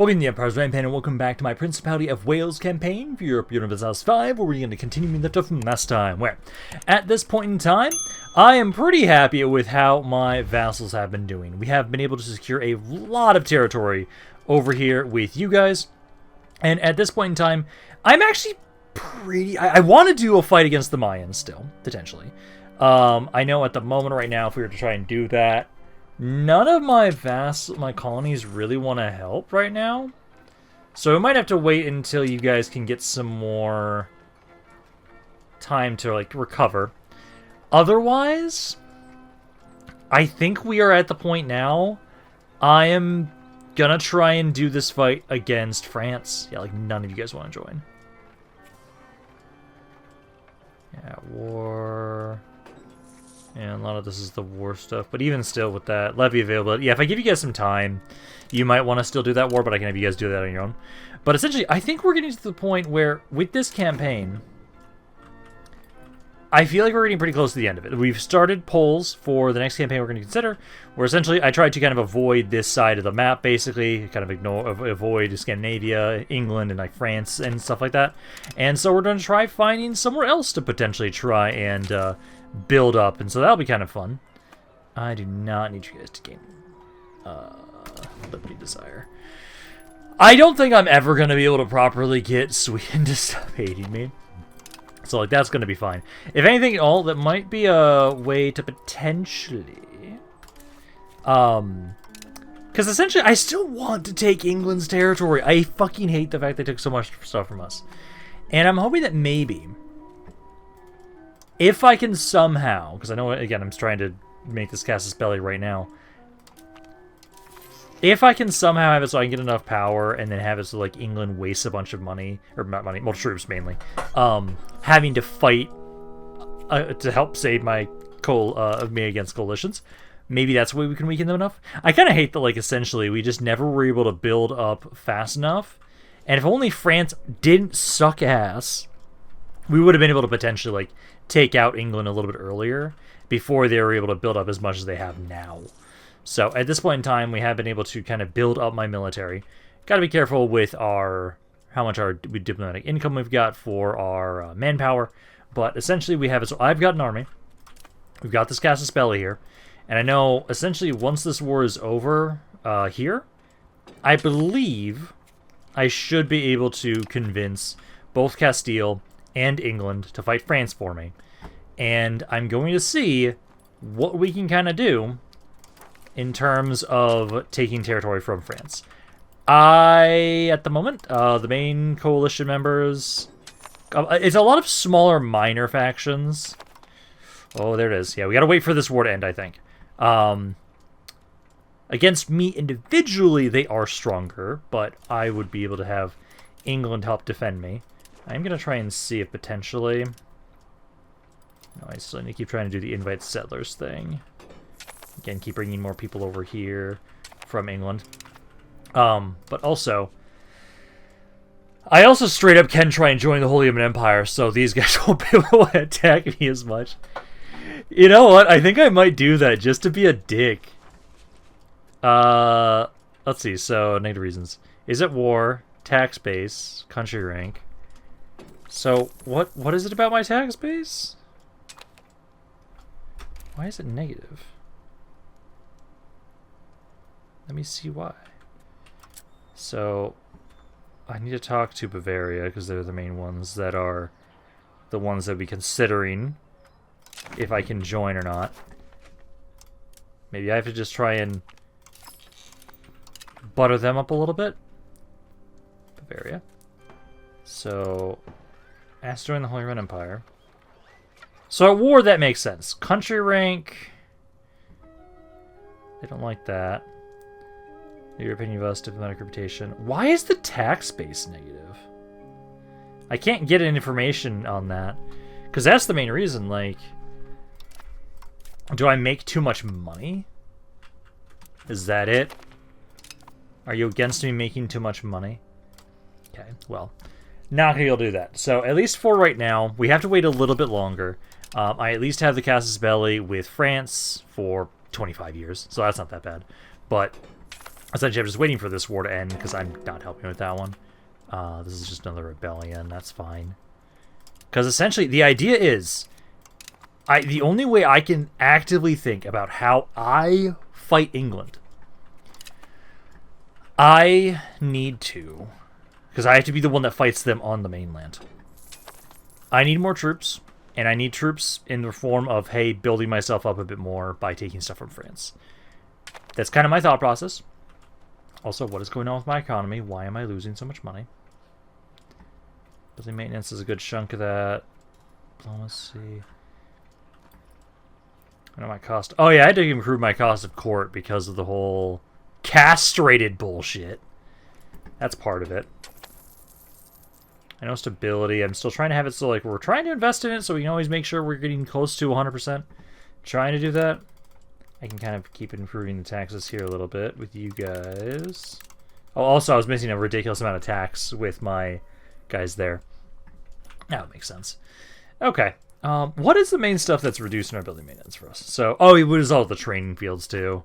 Welcome to the Empire's Rampaned, and welcome back to my Principality of Wales campaign for Europa Universalis V, where we're going to continue the left off from last time, where, at this point in time, I am pretty happy with how my vassals have been doing. We have been able to secure a lot of territory over here with you guys, and at this point in time, I'm actually pretty... I want to do a fight against the Mayans still, potentially. I know at the moment right now, if we were to try and do that, none of my colonies really want to help right now. So we might have to wait until you guys can get some more time to, like, recover. Otherwise, I think we are at the point now. I am gonna try and do this fight against France. Yeah, like, none of you guys want to join. Yeah, war... And a lot of this is the war stuff, but even still with that, levy availability. Yeah, if I give you guys some time, you might want to still do that war, but I can have you guys do that on your own. But essentially, I think we're getting to the point where, with this campaign, I feel like we're getting pretty close to the end of it. We've started polls for the next campaign we're going to consider, where essentially I tried to kind of avoid this side of the map, basically, kind of avoid Scandinavia, England, and like France and stuff like that. And so we're going to try finding somewhere else to potentially try and build up, and so that'll be kind of fun. I do not need you guys to gain liberty desire. I don't think I'm ever going to be able to properly get Sweden to stop hating me. So, like, that's going to be fine. If anything at all, that might be a way to potentially... Because essentially, I still want to take England's territory. I fucking hate the fact they took so much stuff from us. And I'm hoping that maybe... if I can somehow, because I know, again, I'm trying to make this Casus Belli right now. If I can somehow have it so I can get enough power and then have it so, like, England wastes a bunch of money, or not money, well, troops mainly, having to fight to help save my me against coalitions, maybe that's the way we can weaken them enough. I kind of hate that, like, essentially, we just never were able to build up fast enough. And if only France didn't suck ass, we would have been able to potentially, like, take out England a little bit earlier before they were able to build up as much as they have now. So at this point in time, we have been able to kind of build up my military. Got to be careful with how much our diplomatic income we've got for our manpower. But essentially we have it. So I've got an army. We've got this Casus Belli here. And I know essentially once this war is over here, I believe I should be able to convince both Castile and England to fight France for me. And I'm going to see what we can kind of do in terms of taking territory from France. At the moment, the main coalition members... it's a lot of smaller, minor factions. Oh, there it is. Yeah, we gotta wait for this war to end, I think. Against me individually, they are stronger, but I would be able to have England help defend me. I'm going to try and see if potentially... No, I still need to keep trying to do the invite settlers thing. Again, keep bringing more people over here from England. But also... I also straight up can try and join the Holy Roman Empire, so these guys won't be able to attack me as much. You know what? I think I might do that just to be a dick. Let's see. So, negative reasons. Is it war? Tax base? Country rank? So, what is it about my tax base? Why is it negative? Let me see why. So, I need to talk to Bavaria, because they're the main ones that are the ones that I'll be considering if I can join or not. Maybe I have to just try and butter them up a little bit. Bavaria. So... asked to join the Holy Roman Empire. So at war, that makes sense. Country rank... they don't like that. The European Universalis diplomatic reputation. Why is the tax base negative? I can't get any information on that. Because that's the main reason, like... do I make too much money? Is that it? Are you against me making too much money? Okay, well... not gonna be able to do that. So, at least for right now, we have to wait a little bit longer. I at least have the Casus Belli with France for 25 years, so that's not that bad. But Essentially, I'm just waiting for this war to end because I'm not helping with that one. This is just another rebellion. That's fine. Because essentially, the idea is, the only way I can actively think about how I fight England, I need to, because I have to be the one that fights them on the mainland. I need more troops, and I need troops in the form of, hey, building myself up a bit more by taking stuff from France. That's kind of my thought process. Also, what is going on with my economy? Why am I losing so much money? Building maintenance is a good chunk of that. Diplomacy. I know my cost. Oh yeah, I had to improve my cost of court because of the whole castrated bullshit. That's part of it. I know stability. I'm still trying to have it so like we're trying to invest in it so we can always make sure we're getting close to 100%. Trying to do that. I can kind of keep improving the taxes here a little bit with you guys. Oh, also I was missing a ridiculous amount of tax with my guys there. That makes sense. Okay. What is the main stuff that's reducing our building maintenance for us? So, oh, it was all the training fields too.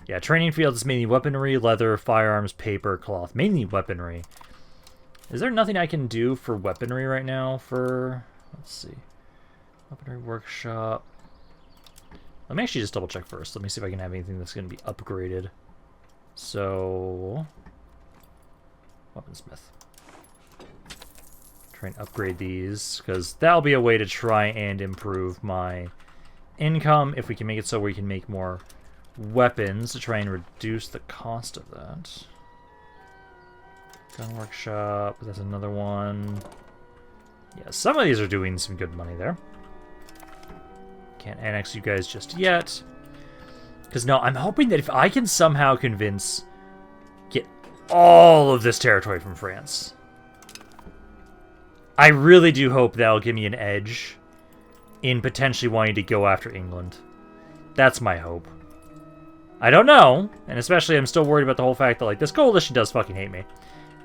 Yeah, training fields is mainly weaponry, leather, firearms, paper, cloth. Mainly weaponry. Is there nothing I can do for weaponry right now for... Let's see. Weaponry workshop. Let me actually just double check first. Let me see if I can have anything that's going to be upgraded. So... Weaponsmith. Try and upgrade these, because that'll be a way to try and improve my income if we can make it so we can make more weapons to try and reduce the cost of that. Gun workshop, that's another one. Yeah, some of these are doing some good money there. Can't annex you guys just yet. Because no, I'm hoping that if I can somehow get all of this territory from France, I really do hope that'll give me an edge in potentially wanting to go after England. That's my hope. I don't know, and especially I'm still worried about the whole fact that like this coalition does fucking hate me.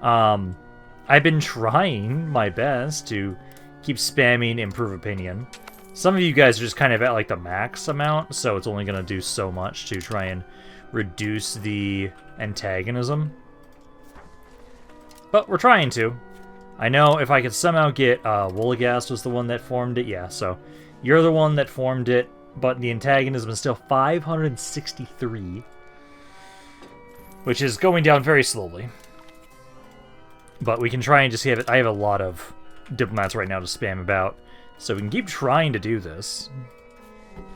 I've been trying my best to keep spamming improve opinion. Some of you guys are just kind of at like the max amount, so it's only going to do so much to try and reduce the antagonism. But we're trying to. I know if I could somehow get, Woolagast was the one that formed it, yeah, so you're the one that formed it, but the antagonism is still 563, which is going down very slowly. But we can try and just have it. I have a lot of diplomats right now to spam about, so we can keep trying to do this.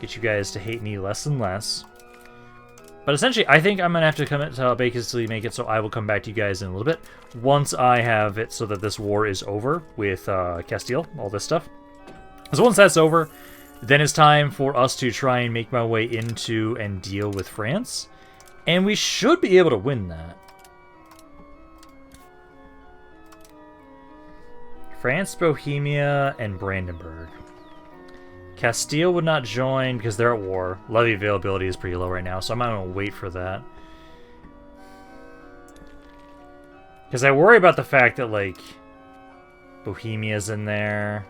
Get you guys to hate me less and less. But essentially, I think I'm going to have to commit to basically make it so I will come back to you guys in a little bit once I have it so that this war is over with Castile, all this stuff. So once that's over, then it's time for us to try and make my way into and deal with France. And we should be able to win that. France, Bohemia, and Brandenburg. Castile would not join because they're at war. Levy availability is pretty low right now, so I'm not going to wait for that. Because I worry about the fact that, like, Bohemia's in there.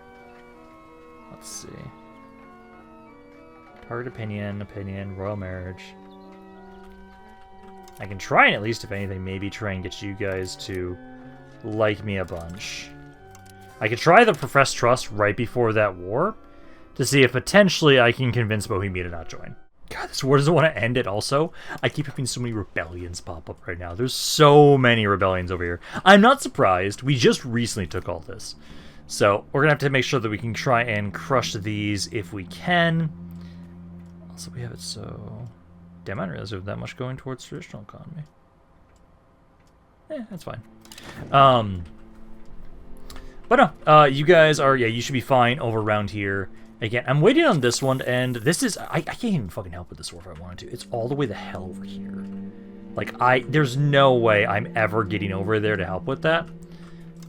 Let's see. Target opinion, royal marriage. I can try and at least, if anything, maybe try and get you guys to like me a bunch. I could try the professed trust right before that war to see if potentially I can convince Bohemia to not join. God, this war doesn't want to end it also. I keep having so many rebellions pop up right now. There's so many rebellions over here. I'm not surprised. We just recently took all this. So we're going to have to make sure that we can try and crush these if we can. Also, we have it so... Damn, I didn't realize there was that much going towards traditional economy. That's fine. But no, you guys are... Yeah, you should be fine over around here. Again, I'm waiting on this one to end. This is... I can't even fucking help with this war if I wanted to. It's all the way the hell over here. Like, there's no way I'm ever getting over there to help with that.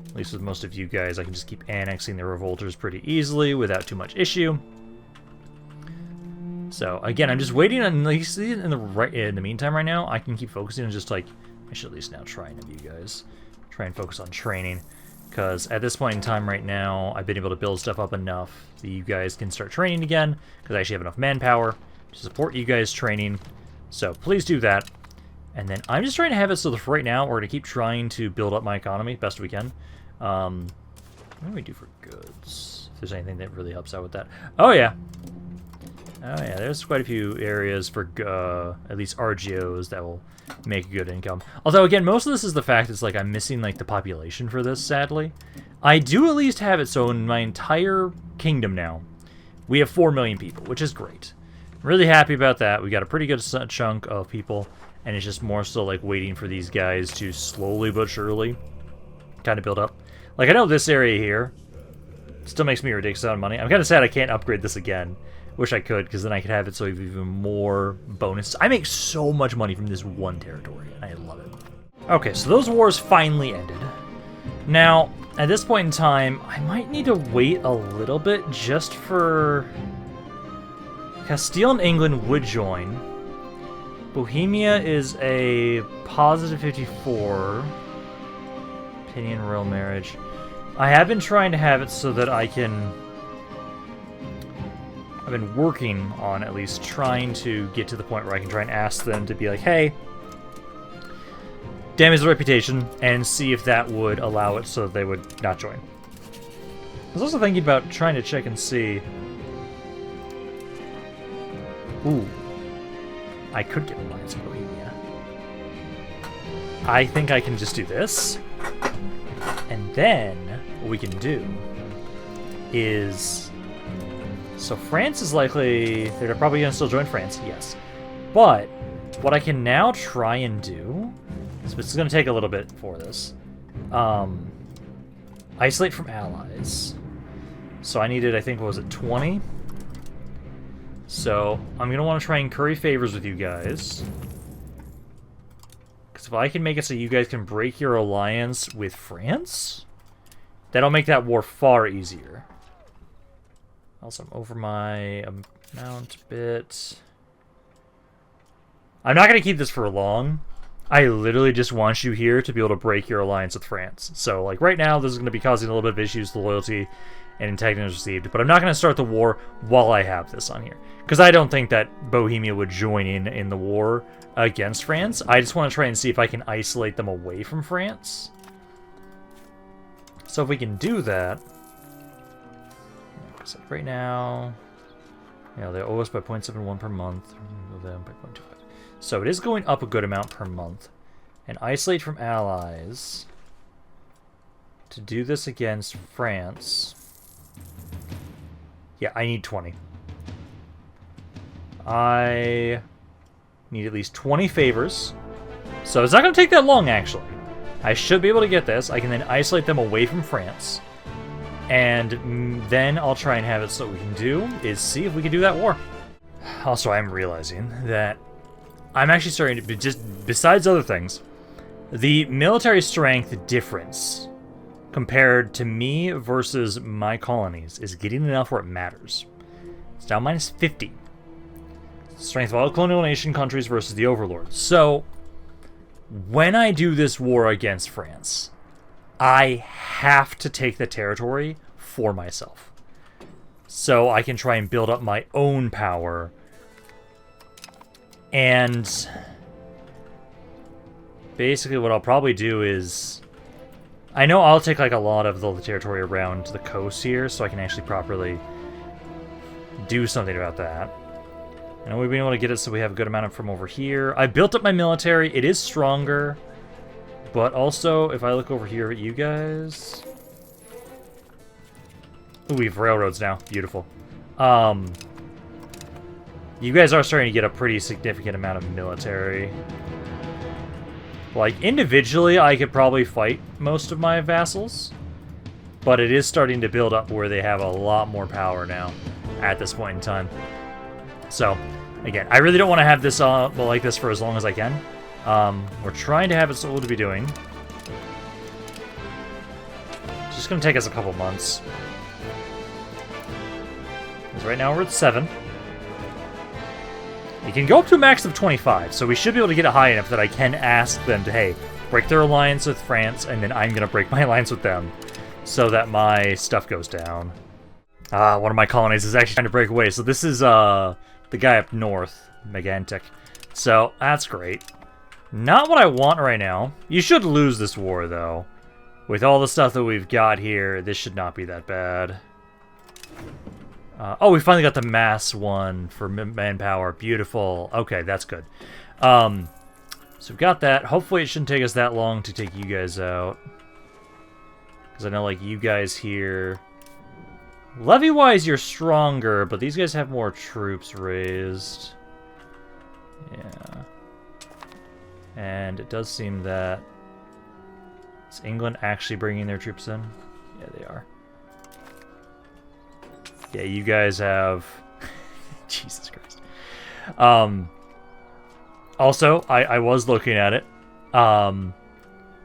At least with most of you guys, I can just keep annexing the revolters pretty easily without too much issue. So, again, I'm just waiting on... Like, in the meantime right now, I can keep focusing on just, like... I should at least now try and have you guys try and focus on training. Because at this point in time right now, I've been able to build stuff up enough that you guys can start training again, because I actually have enough manpower to support you guys training. So please do that. And then I'm just trying to have it so that for right now, we're going to keep trying to build up my economy best we can. What do we do for goods? If there's anything that really helps out with that. Oh, yeah. Oh, yeah, there's quite a few areas for at least RGOs that will make good income. Although, again, most of this is the fact it's like I'm missing like the population for this, sadly. I do at least have it so in my entire kingdom now, we have 4 million people, which is great. I'm really happy about that. We got a pretty good chunk of people. And it's just more so like waiting for these guys to slowly but surely kind of build up. Like, I know this area here still makes me a ridiculous amount of money. I'm kind of sad I can't upgrade this again. Wish I could, because then I could have it so we have even more bonus. I make so much money from this one territory, and I love it. Okay, so those wars finally ended. Now, at this point in time, I might need to wait a little bit just for... Castile and England would join. Bohemia is a positive 54. Opinion royal marriage. I have been trying to have it so that I can... I've been working on at least trying to get to the point where I can try and ask them to be like, hey, damage the reputation, and see if that would allow it so that they would not join. I was also thinking about trying to check and see... Ooh. I could get alliance in Bohemia. I think I can just do this. And then what we can do is... So France is likely... They're probably going to still join France, yes. But what I can now try and do... So it's going to take a little bit for this. Isolate from allies. So I needed, I think, what was it, 20? So, I'm going to want to try and curry favors with you guys. Because if I can make it so you guys can break your alliance with France, that'll make that war far easier. Also, I'm over my amount a bit. I'm not going to keep this for long. I literally just want you here to be able to break your alliance with France. So, like, right now, this is going to be causing a little bit of issues to loyalty and intelligence received, but I'm not going to start the war while I have this on here. Because I don't think that Bohemia would join in the war against France. I just want to try and see if I can isolate them away from France. So if we can do that... Because like right now... You know, they owe us by 0.71 per month. Them by 0.25. So it is going up a good amount per month. And isolate from allies. To do this against France... Yeah, I need 20. I need at least 20 favors. So it's not going to take that long, actually. I should be able to get this. I can then isolate them away from France. And then I'll try and have it so what we can do is see if we can do that war. Also, I'm realizing that I'm actually starting to, just besides other things, the military strength difference compared to me versus my colonies is getting enough where it matters. It's now minus 50. Strength of all colonial nation countries versus the overlords. So, when I do this war against France, I have to take the territory for myself. So I can try and build up my own power. And basically what I'll probably do is... I know I'll take like a lot of the territory around the coast here, so I can actually properly do something about that. I know we've been able to get it so we have a good amount of from over here. I built up my military. It is stronger. But also, if I look over here at you guys... Ooh, we have railroads now. Beautiful. You guys are starting to get a pretty significant amount of military. Like, individually, I could probably fight most of my vassals. But it is starting to build up where they have a lot more power now at this point in time. So, again, I really don't want to have this like this for as long as I can. We're trying to have it so what to be doing. It's just going to take us a couple months. Because right now we're at 7. You can go up to a max of 25, so we should be able to get it high enough that I can ask them to, hey, break their alliance with France, and then I'm going to break my alliance with them, so that my stuff goes down. One of my colonies is actually trying to break away, so this is the guy up north, Megantic. So, that's great. Not what I want right now. You should lose this war, though. With all the stuff that we've got here, this should not be that bad. Oh, we finally got the mass one for manpower. Beautiful. Okay, that's good. So we've got that. Hopefully it shouldn't take us that long to take you guys out. Because I know, like, you guys here... Levy-wise, you're stronger, but these guys have more troops raised. Yeah. And it does seem that... Is England actually bringing their troops in? Yeah, they are. Yeah, you guys have... Jesus Christ. Also, I was looking at it.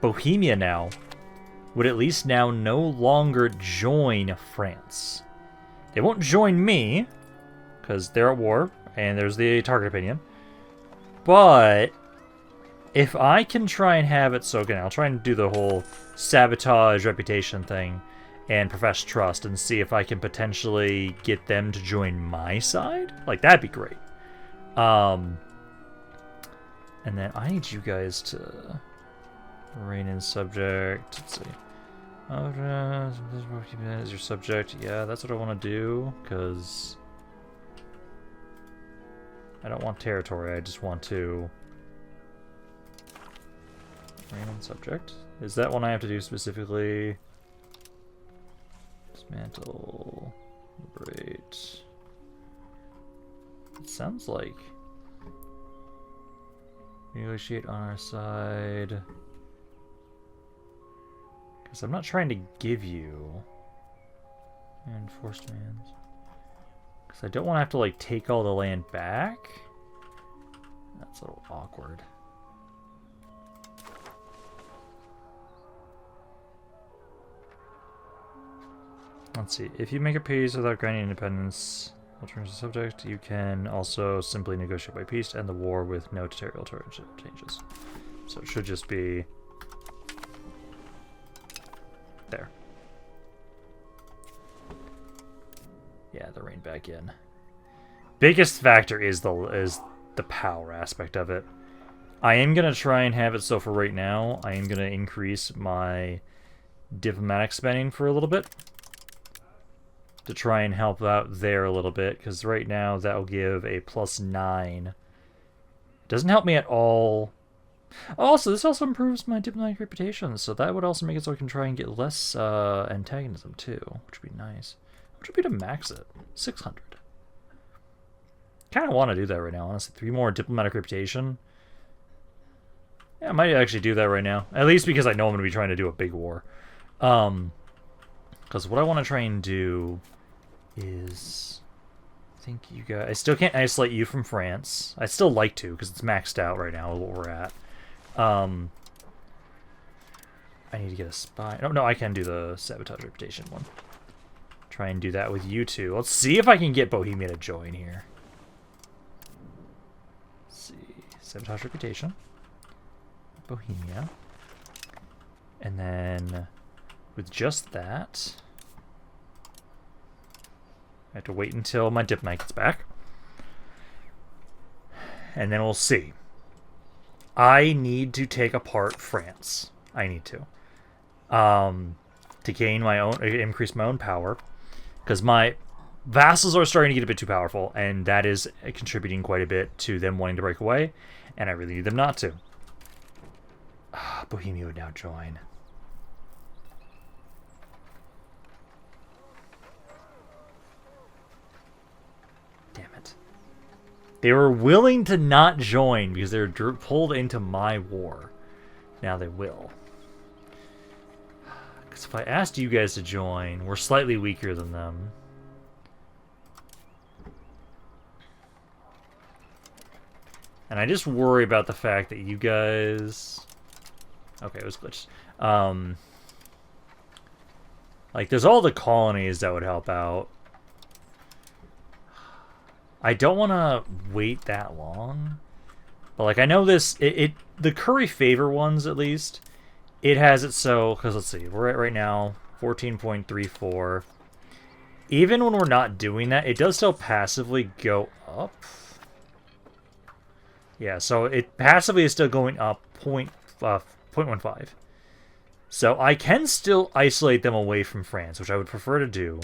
Bohemia now would at least now no longer join France. They won't join me, because they're at war, and there's the target opinion. But if I can try and have it so, again, I'll try and do the whole sabotage reputation thing and profess trust and see if I can potentially get them to join my side. Like, that'd be great. And then I need you guys to reign in subject. Let's see. Is your subject? Yeah, that's what I want to do, because I don't want territory. I just want to reign in subject. Is that one I have to do specifically? Dismantle. Liberate. It sounds like negotiate on our side. Because I'm not trying to give you enforced demands. Because I don't want to have to, like, take all the land back. That's a little awkward. Let's see. If you make a peace without granting independence, alternative subject, you can also simply negotiate by peace to end the war with no territorial changes. So it should just be there. Yeah, the reign back in. Biggest factor is the power aspect of it. I am gonna try and have it so for right now, I am gonna increase my diplomatic spending for a little bit to try and help out there a little bit, because right now that will give a +9. Doesn't help me at all. Also, this also improves my diplomatic reputation, so that would also make it so I can try and get less antagonism too, which would be nice. Which would be to max it? 600. Kind of want to do that right now, honestly. 3 more diplomatic reputation. Yeah, I might actually do that right now. At least because I know I'm going to be trying to do a big war. Because what I want to try and do is... I think you guys... I still can't isolate you from France. I'd still like to, because it's maxed out right now, what we're at. I need to get a spy. No, I can do the sabotage reputation one. Try and do that with you two. Let's see if I can get Bohemia to join here. Let's see. Sabotage reputation. Bohemia. And then with just that, I have to wait until my diplomat gets back. And then we'll see. I need to take apart France. I need to gain my own, increase my own power, because my vassals are starting to get a bit too powerful, and that is contributing quite a bit to them wanting to break away, and I really need them not to. Bohemia would now join. Damn it. They were willing to not join because they were pulled into my war. Now they will. Because if I asked you guys to join, we're slightly weaker than them. And I just worry about the fact that you guys... Okay, it was glitched. Like, there's all the colonies that would help out. I don't want to wait that long. But, like, I know this... the curry favor ones, at least, it has it so... Because, let's see, we're at right now 14.34. Even when we're not doing that, it does still passively go up. Yeah, so it passively is still going up 0.15. So I can still isolate them away from France, which I would prefer to do.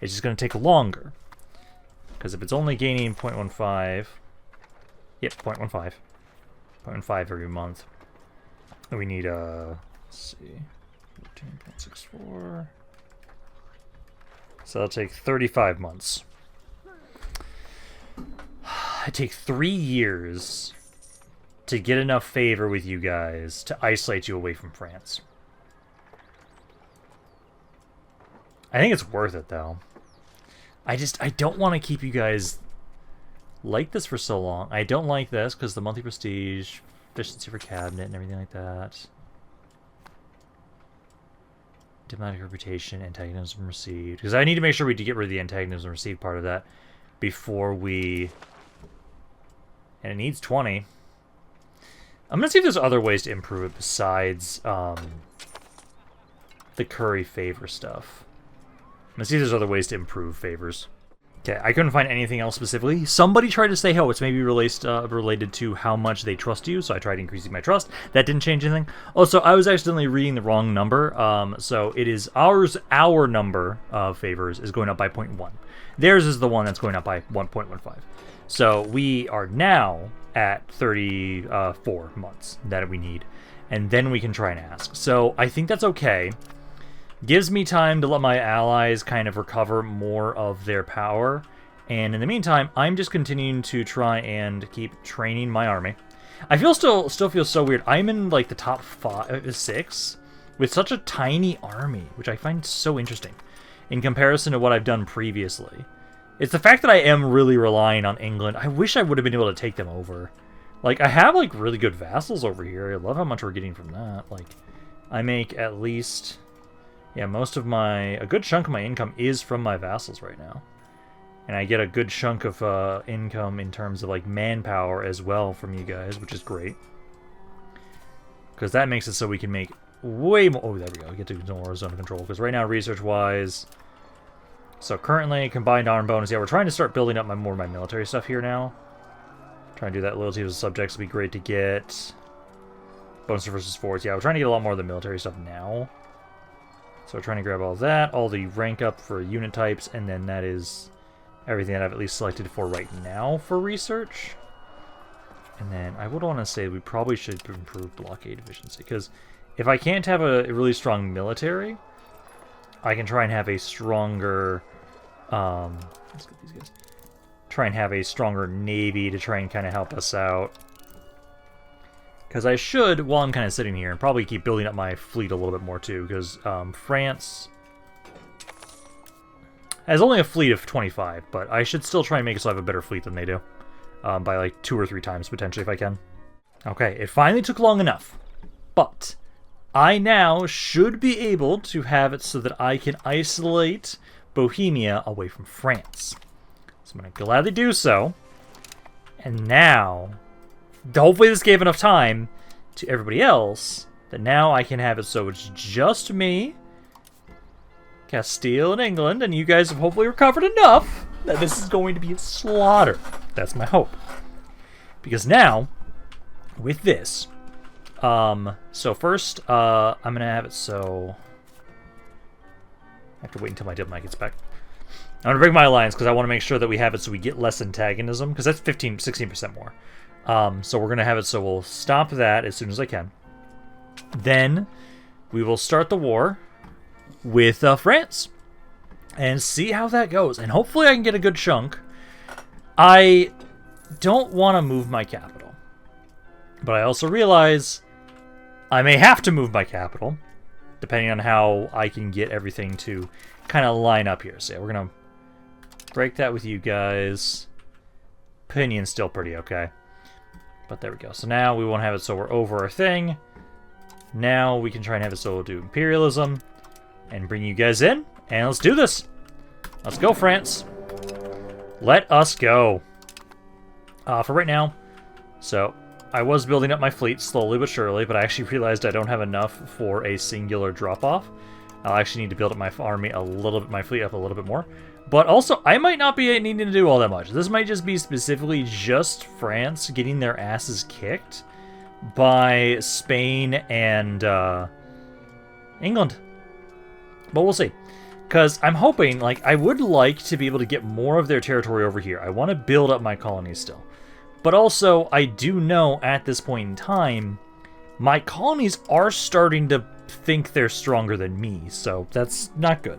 It's just going to take longer. Because if it's only gaining 0.15... Yep, 0.15. 0.15 every month. We need, let's see... 14.64... So that'll take 35 months. I take 3 years to get enough favor with you guys to isolate you away from France. I think it's worth it, though. I don't want to keep you guys like this for so long. I don't like this because the monthly prestige, efficiency for cabinet, and everything like that. Diplomatic reputation, antagonism received. Because I need to make sure we get rid of the antagonism received part of that before we... And it needs 20. I'm going to see if there's other ways to improve it besides the curry favor stuff. I'm going to see if there's other ways to improve favors. Okay, I couldn't find anything else specifically. Somebody tried to say, oh, it's maybe related to how much they trust you, so I tried increasing my trust. That didn't change anything. Also, I was accidentally reading the wrong number. So it is our number of favors is going up by 0.1. Theirs is the one that's going up by 1.15. So we are now at 34 months that we need. And then we can try and ask. So I think that's okay. Gives me time to let my allies kind of recover more of their power. And in the meantime, I'm just continuing to try and keep training my army. I still feel so weird. I'm in like the top 6 with such a tiny army, which I find so interesting in comparison to what I've done previously. It's the fact that I am really relying on England. I wish I would have been able to take them over. Like, I have like really good vassals over here. I love how much we're getting from that. Like, I make at least... Yeah, a good chunk of my income is from my vassals right now. And I get a good chunk of income in terms of, like, manpower as well from you guys, which is great. Because that makes it so we can make way more... Oh, there we go. We get to more zone of control. Because right now, research-wise... So currently, combined arm bonus. Yeah, we're trying to start building up more of my military stuff here now. Trying to do that. Loyalty to subjects would be great to get. Bonus versus force. Yeah, we're trying to get a lot more of the military stuff now. So we're trying to grab all that, all the rank up for unit types, and then that is everything that I've at least selected for right now for research. And then I would want to say we probably should improve blockade efficiency, because if I can't have a really strong military, I can try and have a stronger, let's get these guys. Try and have a stronger navy to try and kind of help us out. Because I should, while I'm kind of sitting here, and probably keep building up my fleet a little bit more too, because France has only a fleet of 25, but I should still try and make it so I have a better fleet than they do. By like 2 or 3 times, potentially, if I can. Okay, it finally took long enough, but I now should be able to have it so that I can isolate Bohemia away from France. So I'm going to gladly do so. And now... Hopefully this gave enough time to everybody else that now I can have it so it's just me, Castile, and England, and you guys have hopefully recovered enough that this is going to be a slaughter. That's my hope. Because now, with this, so first, I'm going to have it so... I have to wait until my diplomat gets back. I'm going to bring my alliance because I want to make sure that we have it so we get less antagonism, because that's 16% more. So we're going to have it so we'll stop that as soon as I can. Then we will start the war with France and see how that goes. And hopefully I can get a good chunk. I don't want to move my capital. But I also realize I may have to move my capital depending on how I can get everything to kind of line up here. So yeah, we're going to break that with you guys. Opinion's still pretty okay. But there we go. So now we won't have it so we're over our thing. Now we can try and have it so we'll do imperialism and bring you guys in. And let's do this. Let's go, France. Let us go. For right now. So I was building up my fleet slowly but surely, but I actually realized I don't have enough for a singular drop-off. I'll actually need to build up my army a little bit, my fleet up a little bit more. But also, I might not be needing to do all that much. This might just be specifically just France getting their asses kicked by Spain and England. But we'll see. Because I'm hoping, like, I would like to be able to get more of their territory over here. I want to build up my colonies still. But also, I do know at this point in time, my colonies are starting to think they're stronger than me. So that's not good.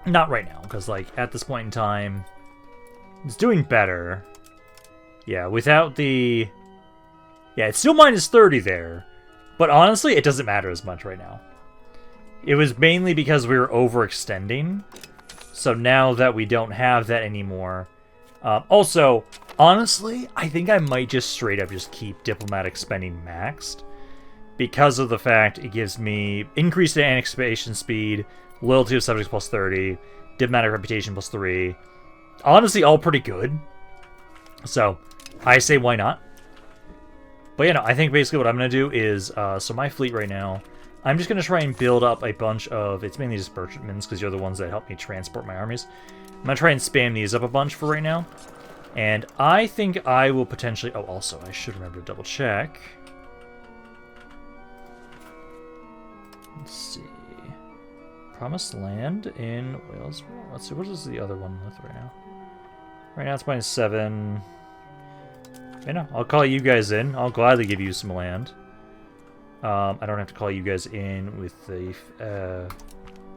Not right now, because, like, at this point in time, it's doing better. Yeah, without the... Yeah, it's still minus 30 there. But honestly, it doesn't matter as much right now. It was mainly because we were overextending. So now that we don't have that anymore... also, honestly, I think I might just straight up just keep diplomatic spending maxed. Because of the fact it gives me increased annexation speed, loyalty of subjects plus 30, diplomatic reputation plus 3. Honestly, all pretty good. So, I say why not? But yeah, no, I think basically what I'm going to do is, so my fleet right now, I'm just going to try and build up a bunch of, it's mainly just merchantmen, because you're the ones that help me transport my armies. I'm going to try and spam these up a bunch for right now. And I think I will potentially, oh, also, I should remember to double check. Let's see. Promised land in Wales. Let's see, what is the other one with right now? Right now it's minus 7. You know, I'll call you guys in. I'll gladly give you some land. I don't have to call you guys in with the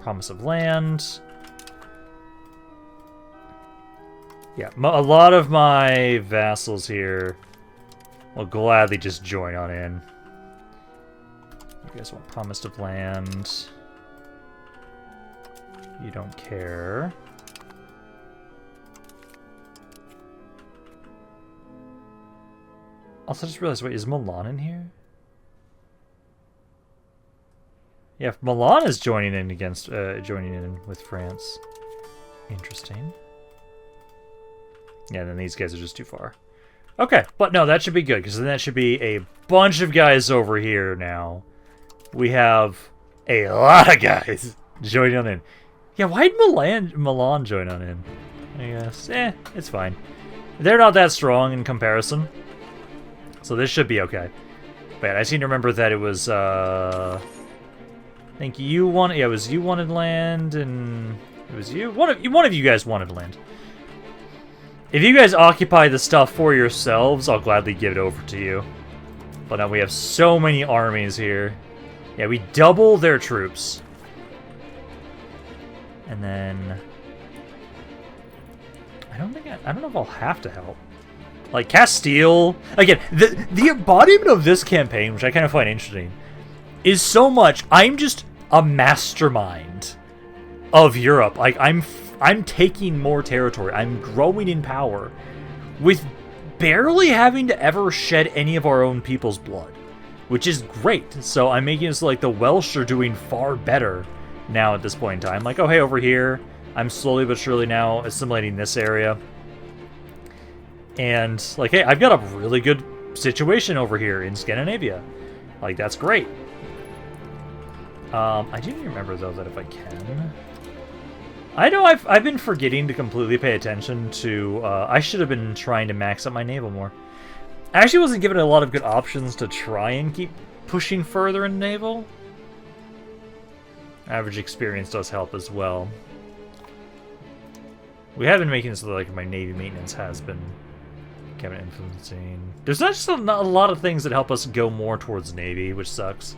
promise of land. Yeah, a lot of my vassals here will gladly just join on in. You guys want promise of land. You don't care. Also, I just realized, wait, is Milan in here? Yeah, Milan is joining in against, joining in with France. Interesting. Yeah, then these guys are just too far. Okay, but no, that should be good, because then that should be a bunch of guys over here now. We have a lot of guys joining on in. Yeah, why'd Milan join on in? I guess, it's fine. They're not that strong in comparison. So this should be okay. But I seem to remember that it was, I think you wanted, yeah, it was you wanted land, and it was you. One of you guys wanted land. If you guys occupy the stuff for yourselves, I'll gladly give it over to you. But now we have so many armies here. Yeah, we double their troops. And then... I don't know if I'll have to help. Like, Castile... Again, the embodiment of this campaign, which I kind of find interesting, is so much... I'm just a mastermind of Europe. Like, I'm taking more territory. I'm growing in power with barely having to ever shed any of our own people's blood, which is great. So I'm making it so, like, the Welsh are doing far better now at this point in time. Like, oh, hey, over here, I'm slowly but surely now assimilating this area. And, like, hey, I've got a really good situation over here in Scandinavia. Like, that's great. I do remember, though, that if I can... I know I've been forgetting to completely pay attention to... I should have been trying to max up my naval more. I actually wasn't given a lot of good options to try and keep pushing further in naval. Average experience does help as well. We have been making it so that, like, my Navy maintenance has been kind of influencing. There's not just a lot of things that help us go more towards Navy, which sucks.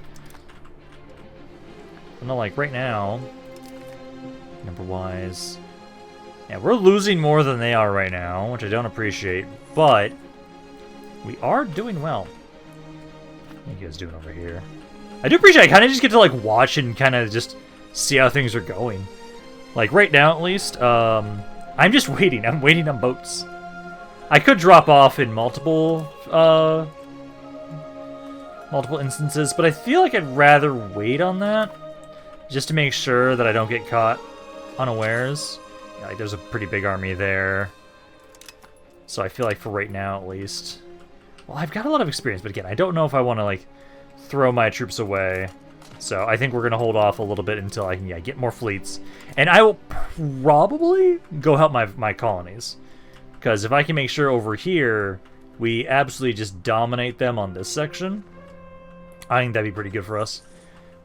But no, like, right now, number-wise, yeah, we're losing more than they are right now, which I don't appreciate, but we are doing well. What are you guys doing over here? I do appreciate I kind of just get to, like, watch and kind of just see how things are going. Like, right now, at least, I'm just waiting. I'm waiting on boats. I could drop off in multiple instances, but I feel like I'd rather wait on that just to make sure that I don't get caught unawares. Yeah, like, there's a pretty big army there. So I feel like for right now, at least... Well, I've got a lot of experience, but again, I don't know if I want to, like, throw my troops away So I think we're going to hold off a little bit until I can get more fleets. And I will probably go help my colonies. Because if I can make sure over here we absolutely just dominate them on this section, I think that'd be pretty good for us.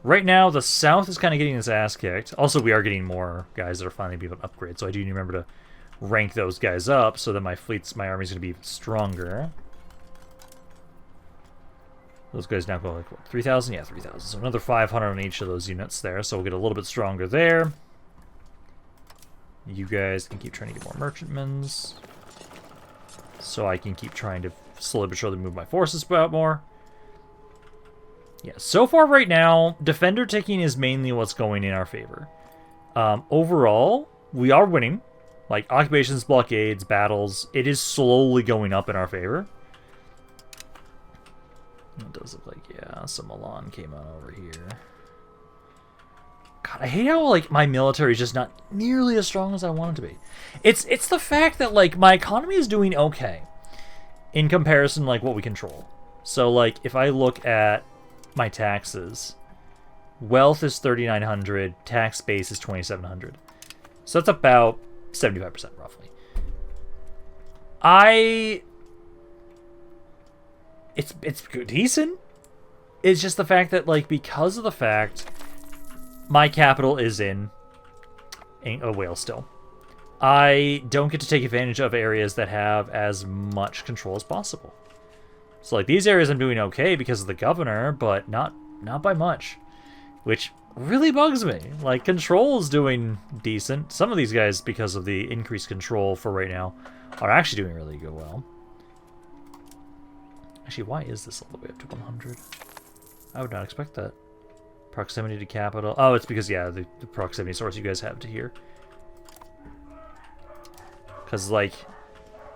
Right now, the south is kind of getting its ass kicked. Also, we are getting more guys that are finally being able to upgrade. So I do need to remember to rank those guys up so that my army's going to be stronger. Those guys now go like, what, 3,000? Yeah, 3,000. So another 500 on each of those units there. So we'll get a little bit stronger there. You guys can keep trying to get more merchantmans. So I can keep trying to slowly but surely move my forces out more. Yeah, so far right now, defender taking is mainly what's going in our favor. Overall, we are winning. Like, occupations, blockades, battles, it is slowly going up in our favor. It does look like, yeah, some Milan came out over here. God, I hate how, like, my military is just not nearly as strong as I want it to be. It's the fact that, like, my economy is doing okay in comparison to, like, what we control. So, like, if I look at my taxes, wealth is 3,900, tax base is 2,700. So that's about 75% roughly. It's decent. It's just the fact that, like, because of the fact my capital is in Wales still, I don't get to take advantage of areas that have as much control as possible. So, like, these areas I'm doing okay because of the governor, but not by much, which really bugs me. Like, control is doing decent. Some of these guys, because of the increased control for right now, are actually doing really well. Actually, why is this all the way up to 100? I would not expect that. Proximity to capital. Oh, it's because, yeah, the proximity source you guys have to here. Because, like,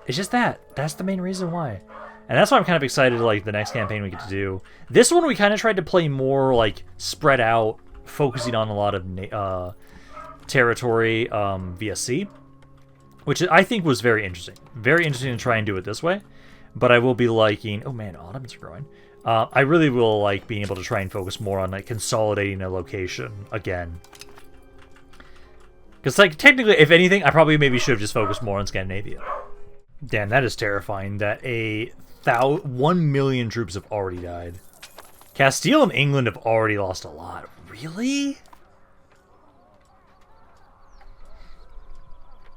it's just that. That's the main reason why. And that's why I'm kind of excited, like, the next campaign we get to do. This one we kind of tried to play more, like, spread out, focusing on a lot of territory via sea, which I think was very interesting. Very interesting to try and do it this way. But I will be liking... Oh, man, autumns are growing. I really will like being able to try and focus more on, like, consolidating a location again. Because, like, technically, if anything, I probably maybe should have just focused more on Scandinavia. Damn, that is terrifying that 1 million troops have already died. Castile and England have already lost a lot. Really?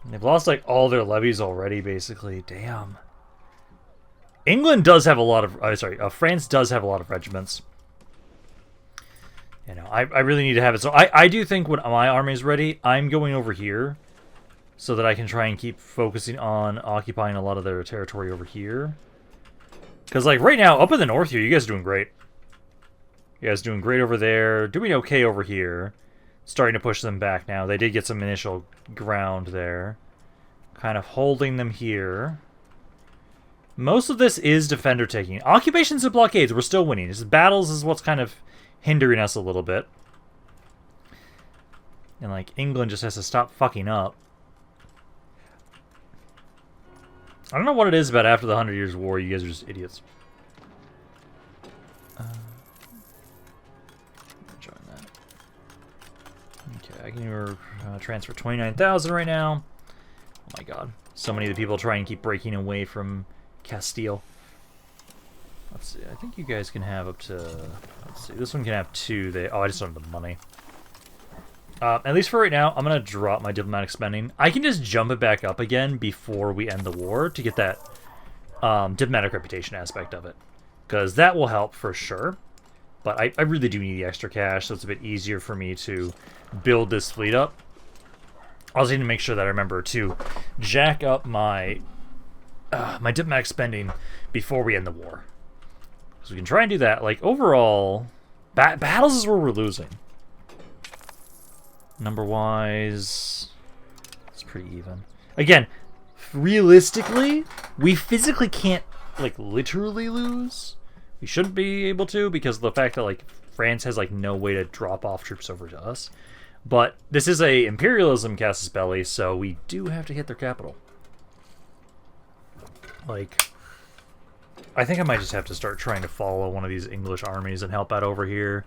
They've lost, like, all their levies already, basically. Damn. England does have a lot of... France does have a lot of regiments. You know, I really need to have it. So I do think when my army is ready, I'm going over here so that I can try and keep focusing on occupying a lot of their territory over here. Because, like, right now, up in the north here, you guys are doing great. You guys are doing great over there. Doing okay over here. Starting to push them back now. They did get some initial ground there. Kind of holding them here. Most of this is defender taking. Occupations and blockades, we're still winning. Just battles is what's kind of hindering us a little bit. And, like, England just has to stop fucking up. I don't know what it is about after the 100 Years' War. You guys are just idiots. Join that. Okay, I can transfer 29,000 right now. Oh my god. So many of the people try and keep breaking away from Castile. Let's see. I think you guys can have up to... Let's see. This one can have 2. I just don't have the money. At least for right now, I'm going to drop my diplomatic spending. I can just jump it back up again before we end the war to get that diplomatic reputation aspect of it. Because that will help for sure. But I really do need the extra cash, so it's a bit easier for me to build this fleet up. I also need to make sure that I remember to jack up my my diplomatic spending before we end the war. So we can try and do that. Like, overall, battles is where we're losing. Number-wise, it's pretty even. Again, realistically, we physically can't, like, literally lose. We shouldn't be able to because of the fact that, like, France has, like, no way to drop off troops over to us. But this is a imperialism casus belli, so we do have to hit their capital. Like, I think I might just have to start trying to follow one of these English armies and help out over here.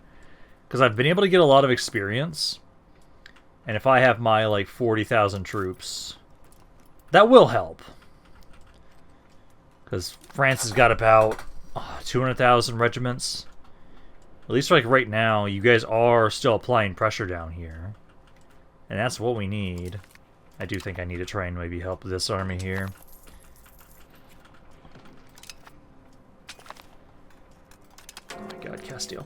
because I've been able to get a lot of experience. And if I have my, like, 40,000 troops, that will help. Because France has got about 200,000 regiments. At least, like, right now, you guys are still applying pressure down here. And that's what we need. I do think I need to try and maybe help this army here. Oh my god, Castile.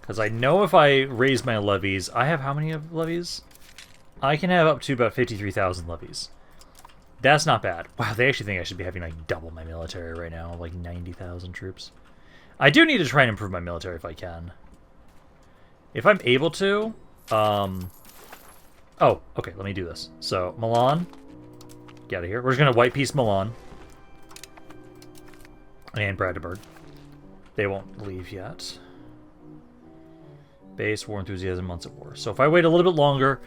Because I know if I raise my levies... I have how many of levies? I can have up to about 53,000 levies. That's not bad. Wow, they actually think I should be having like double my military right now. Like 90,000 troops. I do need to try and improve my military if I can. If I'm able to... Oh, okay, let me do this. So, Milan. Get out of here. We're just going to white piece Milan. And Brandenburg. They won't leave yet. Base, war enthusiasm, months of war. So if I wait a little bit longer,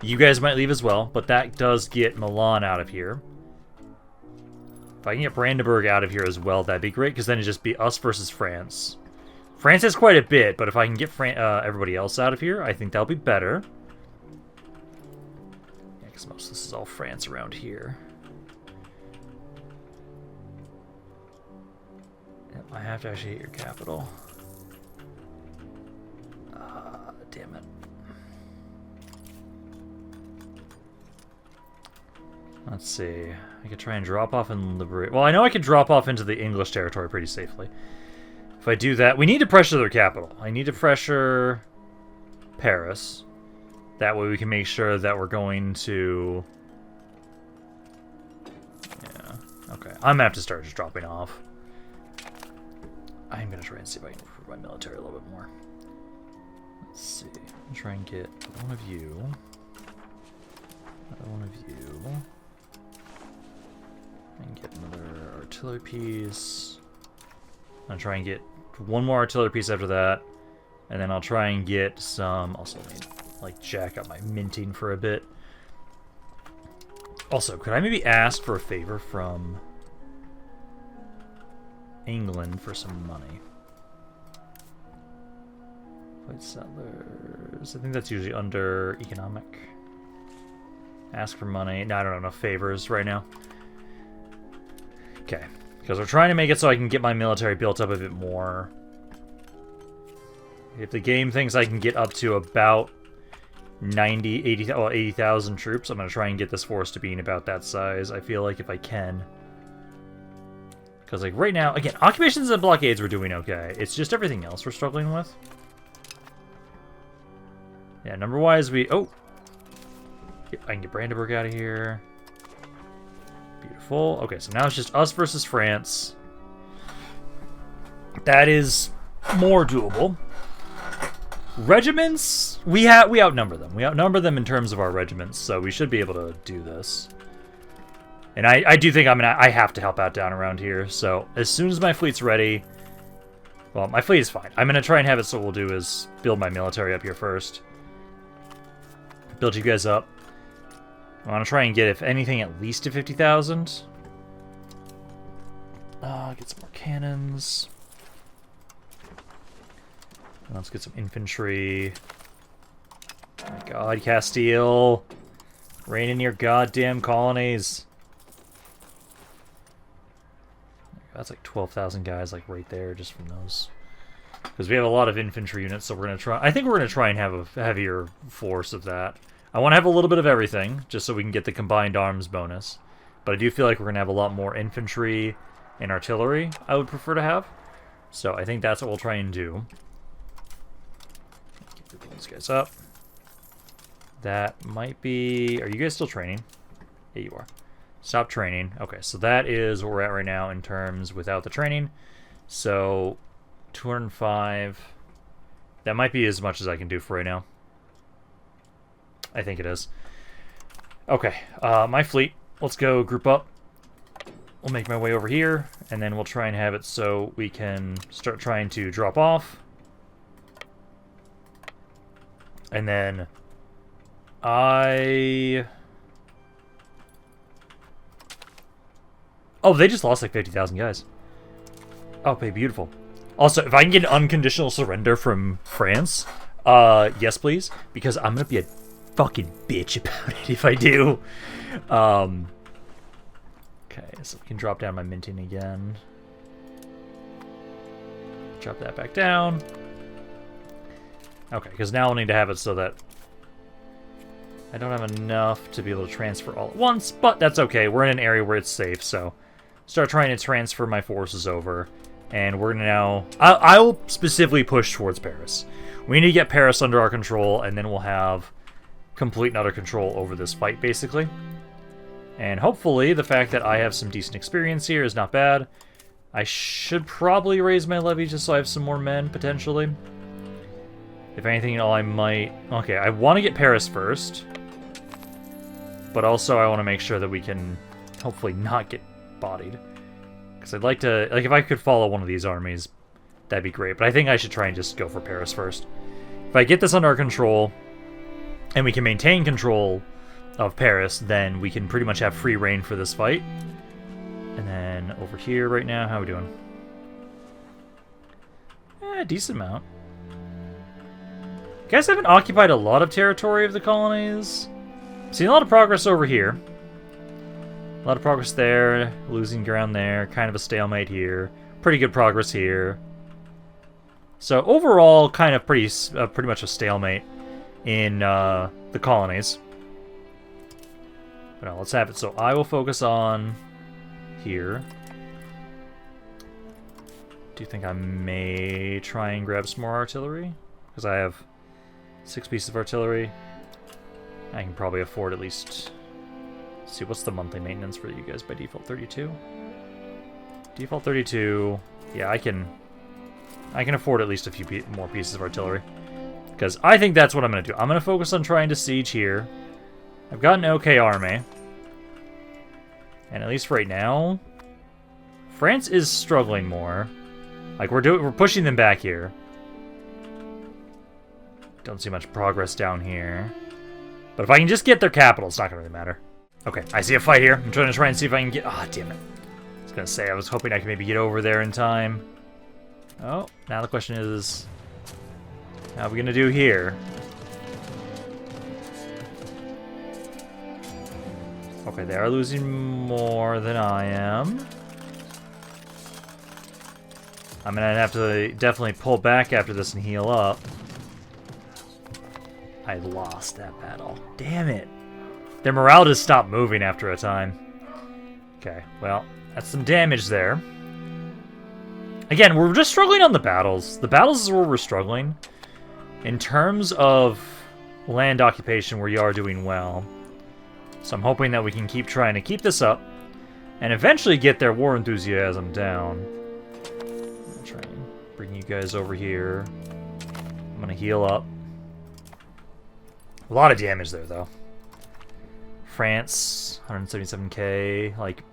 you guys might leave as well, but that does get Milan out of here. If I can get Brandenburg out of here as well, that'd be great, because then it'd just be us versus France. France has quite a bit, but if I can get everybody else out of here, I think that'll be better. Yeah, because most of this is all France around here. Yep, I have to actually hit your capital. Damn it. Let's see. I could try and drop off and liberate... Well, I know I can drop off into the English territory pretty safely. If I do that... We need to pressure their capital. I need to pressure Paris. That way we can make sure that we're going to... Yeah. Okay. I'm going to have to start just dropping off. I'm going to try and see if I can improve my military a little bit more. Let's see. I'll try and get one of you. One of you. And get another artillery piece. I'll try and get one more artillery piece after that. And then I'll try and get some... Also, need, like, jack up my minting for a bit. Also, could I maybe ask for a favor from England for some money? White settlers. I think that's usually under economic. Ask for money. No, I don't have enough favors right now. Okay. Because we're trying to make it so I can get my military built up a bit more. If the game thinks I can get up to about 90, 80, well, 80,000 troops, I'm going to try and get this force to being about that size. I feel like if I can. Because, like, right now, again, occupations and blockades we're doing okay. It's just everything else we're struggling with. Yeah, number-wise, we... Oh! I can get Brandenburg out of here. Beautiful. Okay, so now it's just us versus France. That is more doable. Regiments, we outnumber them. We outnumber them in terms of our regiments, so we should be able to do this. And I do think I have to help out down around here. So as soon as my fleet's ready, well, my fleet is fine. I'm gonna try and have it. So what we'll do is build my military up here first. Build you guys up. I want to try and get, if anything, at least to 50,000. Get some more cannons. Let's get some infantry. Oh my god, Castile. Reign in your goddamn colonies. That's like 12,000 guys, like right there, just from those. Because we have a lot of infantry units, so we're gonna try. I think we're gonna try and have a heavier force of that. I want to have a little bit of everything, just so we can get the combined arms bonus. But I do feel like we're gonna have a lot more infantry and artillery. I would prefer to have. So I think that's what we'll try and do. Keep these guys up. That might be... Are you guys still training? Yeah, you are. Stop training. Okay, so that is where we're at right now in terms without the training. So 205. That might be as much as I can do for right now. I think it is. Okay, my fleet. Let's go group up. We'll make my way over here, and then we'll try and have it so we can start trying to drop off. And then Oh, they just lost like 50,000 guys. Okay, beautiful. Also, if I can get an unconditional surrender from France, yes, please, because I'm gonna be a fucking bitch about it if I do. Okay, so we can drop down my minting again. Drop that back down. Okay, because now I'll need to have it so that I don't have enough to be able to transfer all at once, but that's okay. We're in an area where it's safe, so start trying to transfer my forces over. And we're gonna now... I'll specifically push towards Paris. We need to get Paris under our control, and then we'll have complete and utter control over this fight, basically. And hopefully, the fact that I have some decent experience here is not bad. I should probably raise my levy just so I have some more men, potentially. If anything, I might... Okay, I want to get Paris first. But also, I want to make sure that we can hopefully not get bodied. Because I'd like to... Like, if I could follow one of these armies, that'd be great. But I think I should try and just go for Paris first. If I get this under our control, and we can maintain control of Paris, then we can pretty much have free reign for this fight. And then over here right now, how are we doing? Decent amount. You guys haven't occupied a lot of territory of the colonies. Seen a lot of progress over here. A lot of progress there, losing ground there, kind of a stalemate here. Pretty good progress here. So overall, kind of pretty much a stalemate in the colonies. But no, let's have it. So I will focus on here. Do you think I may try and grab some more artillery? Because I have 6 pieces of artillery. I can probably afford at least... Let's see, what's the monthly maintenance for you guys by default? 32? Default 32. Yeah, I can afford at least a few more pieces of artillery. Because I think that's what I'm going to do. I'm going to focus on trying to siege here. I've got an okay army. And at least right now, France is struggling more. Like, we're pushing them back here. Don't see much progress down here. But if I can just get their capital, it's not going to really matter. Okay, I see a fight here. I'm trying to try and see if I can get... Ah, damn it. I was going to say, I was hoping I could maybe get over there in time. Oh, now the question is... How are we going to do here? Okay, they are losing more than I am. I'm going to have to definitely pull back after this and heal up. I lost that battle. Damn it. Their morale just stopped moving after a time. Okay, well, that's some damage there. Again, we're just struggling on the battles. The battles is where we're struggling. In terms of land occupation, we are doing well. So I'm hoping that we can keep trying to keep this up and eventually get their war enthusiasm down. I'm gonna try and bring you guys over here. I'm gonna heal up. A lot of damage there, though. France, 177k. Like,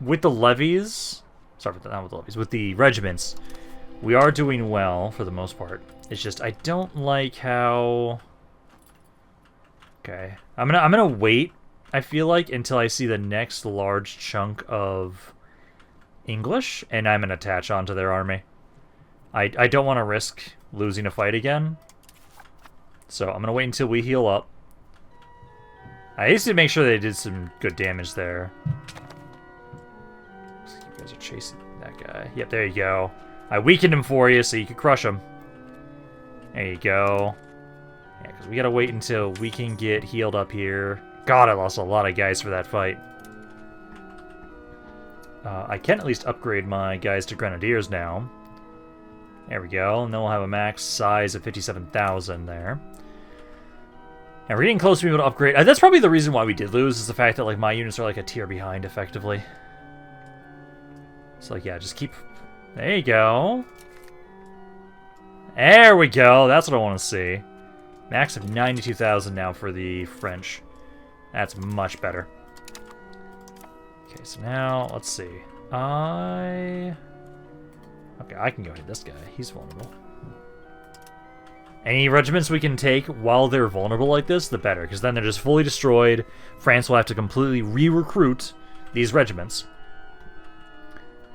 with the levies... Sorry, not with the levies. With the regiments, we are doing well for the most part. It's just, I don't like how... Okay. I'm gonna wait, I feel like, until I see the next large chunk of English, and I'm gonna attach onto their army. I don't want to risk losing a fight again. So I'm gonna wait until we heal up. I used to make sure they did some good damage there. Looks like you guys are chasing that guy. Yep, there you go. I weakened him for you so you could crush him. There you go. Yeah, because we gotta wait until we can get healed up here. God, I lost a lot of guys for that fight. I can at least upgrade my guys to grenadiers now. There we go, and then we'll have a max size of 57,000 there. And we're getting close to being able to upgrade. That's probably the reason why we did lose, is the fact that like my units are like a tier behind, effectively. So like, yeah, just keep... There you go. There we go, that's what I want to see. Max of 92,000 now for the French. That's much better. Okay, so now, let's see. Okay, I can go hit this guy. He's vulnerable. Any regiments we can take while they're vulnerable like this, the better, because then they're just fully destroyed. France will have to completely re-recruit these regiments.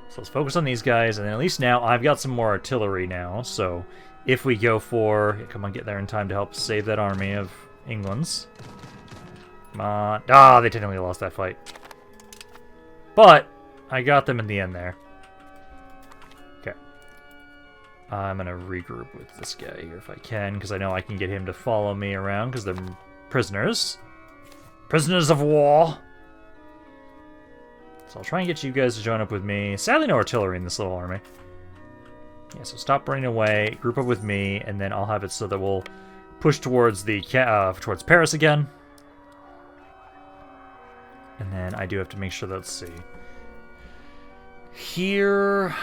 So let's focus on these guys, and then at least now I've got some more artillery now, so if we go for... Come on, get there in time to help save that army of England's. Come on. Ah, they technically lost that fight. But I got them in the end there. Okay. I'm going to regroup with this guy here if I can, because I know I can get him to follow me around, because they're prisoners. Prisoners of war! So I'll try and get you guys to join up with me. Sadly, no artillery in this little army. Yeah, so stop running away, group up with me, and then I'll have it so that we'll push towards the towards Paris again. And then I do have to make sure, let's see. Here...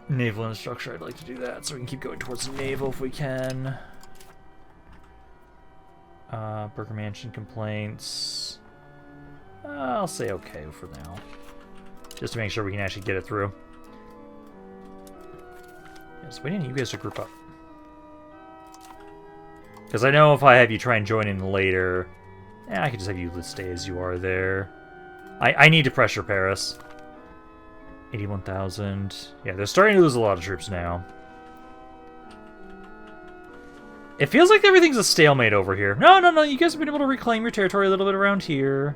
Naval infrastructure, I'd like to do that, so we can keep going towards the naval if we can. Burger Mansion complaints... I'll say okay for now. Just to make sure we can actually get it through. Yes, we need you guys to group up. Because I know if I have you try and join in later, I can just have you stay as you are there. I need to pressure Paris. 81,000. Yeah, they're starting to lose a lot of troops now. It feels like everything's a stalemate over here. No, no, no, you guys have been able to reclaim your territory a little bit around here.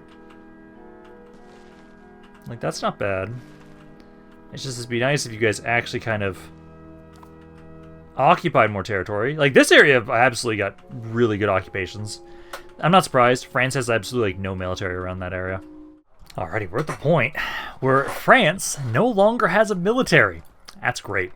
Like, that's not bad. It's just, it'd be nice if you guys actually kind of occupied more territory. Like, this area absolutely got really good occupations. I'm not surprised. France has absolutely, like, no military around that area. Alrighty, we're at the point where France no longer has a military. That's great.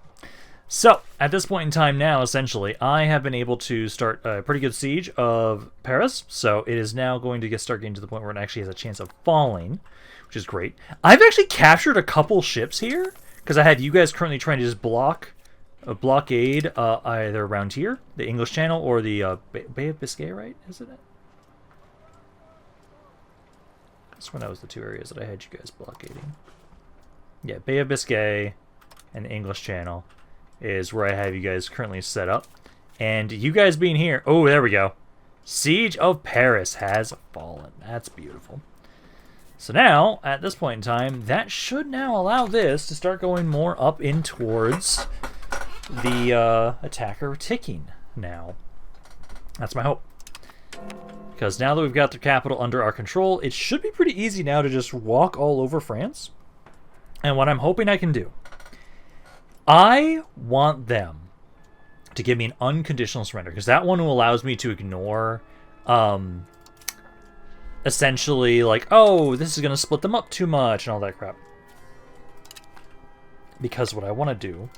So, at this point in time now, essentially, I have been able to start a pretty good siege of Paris. So, it is now going to start getting to the point where it actually has a chance of falling, which is great. I've actually captured a couple ships here, because I have you guys currently trying to just blockade either around here, the English Channel, or the Bay of Biscay, right? Isn't it? That's when that was the two areas that I had you guys blockading. Yeah, Bay of Biscay and the English Channel is where I have you guys currently set up. And you guys being here... Oh, there we go. Siege of Paris has fallen. That's beautiful. So now, at this point in time, that should now allow this to start going more up in towards the attacker ticking now. That's my hope. Because now that we've got the capital under our control, it should be pretty easy now to just walk all over France. And what I'm hoping I can do, I want them to give me an unconditional surrender, because that one allows me to ignore essentially like, oh, this is going to split them up too much and all that crap. Because what I want to do,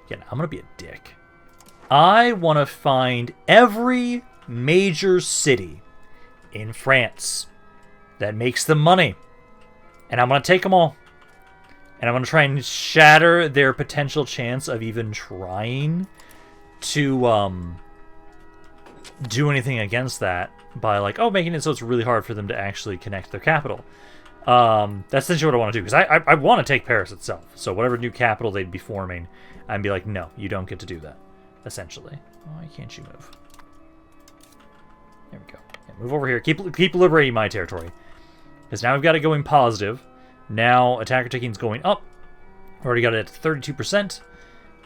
again, I'm going to be a dick. I want to find every major city in France that makes them money, and I'm going to take them all. And I'm going to try and shatter their potential chance of even trying to do anything against that by, like, oh, making it so it's really hard for them to actually connect their capital. That's essentially what I want to do, because I want to take Paris itself. So whatever new capital they'd be forming, I'd be like, no, you don't get to do that, essentially. Why can't you move? There we go. Yeah, move over here. Keep liberating my territory. Because now we've got it going positive. Now attacker taking's going up. Already got it at 32%.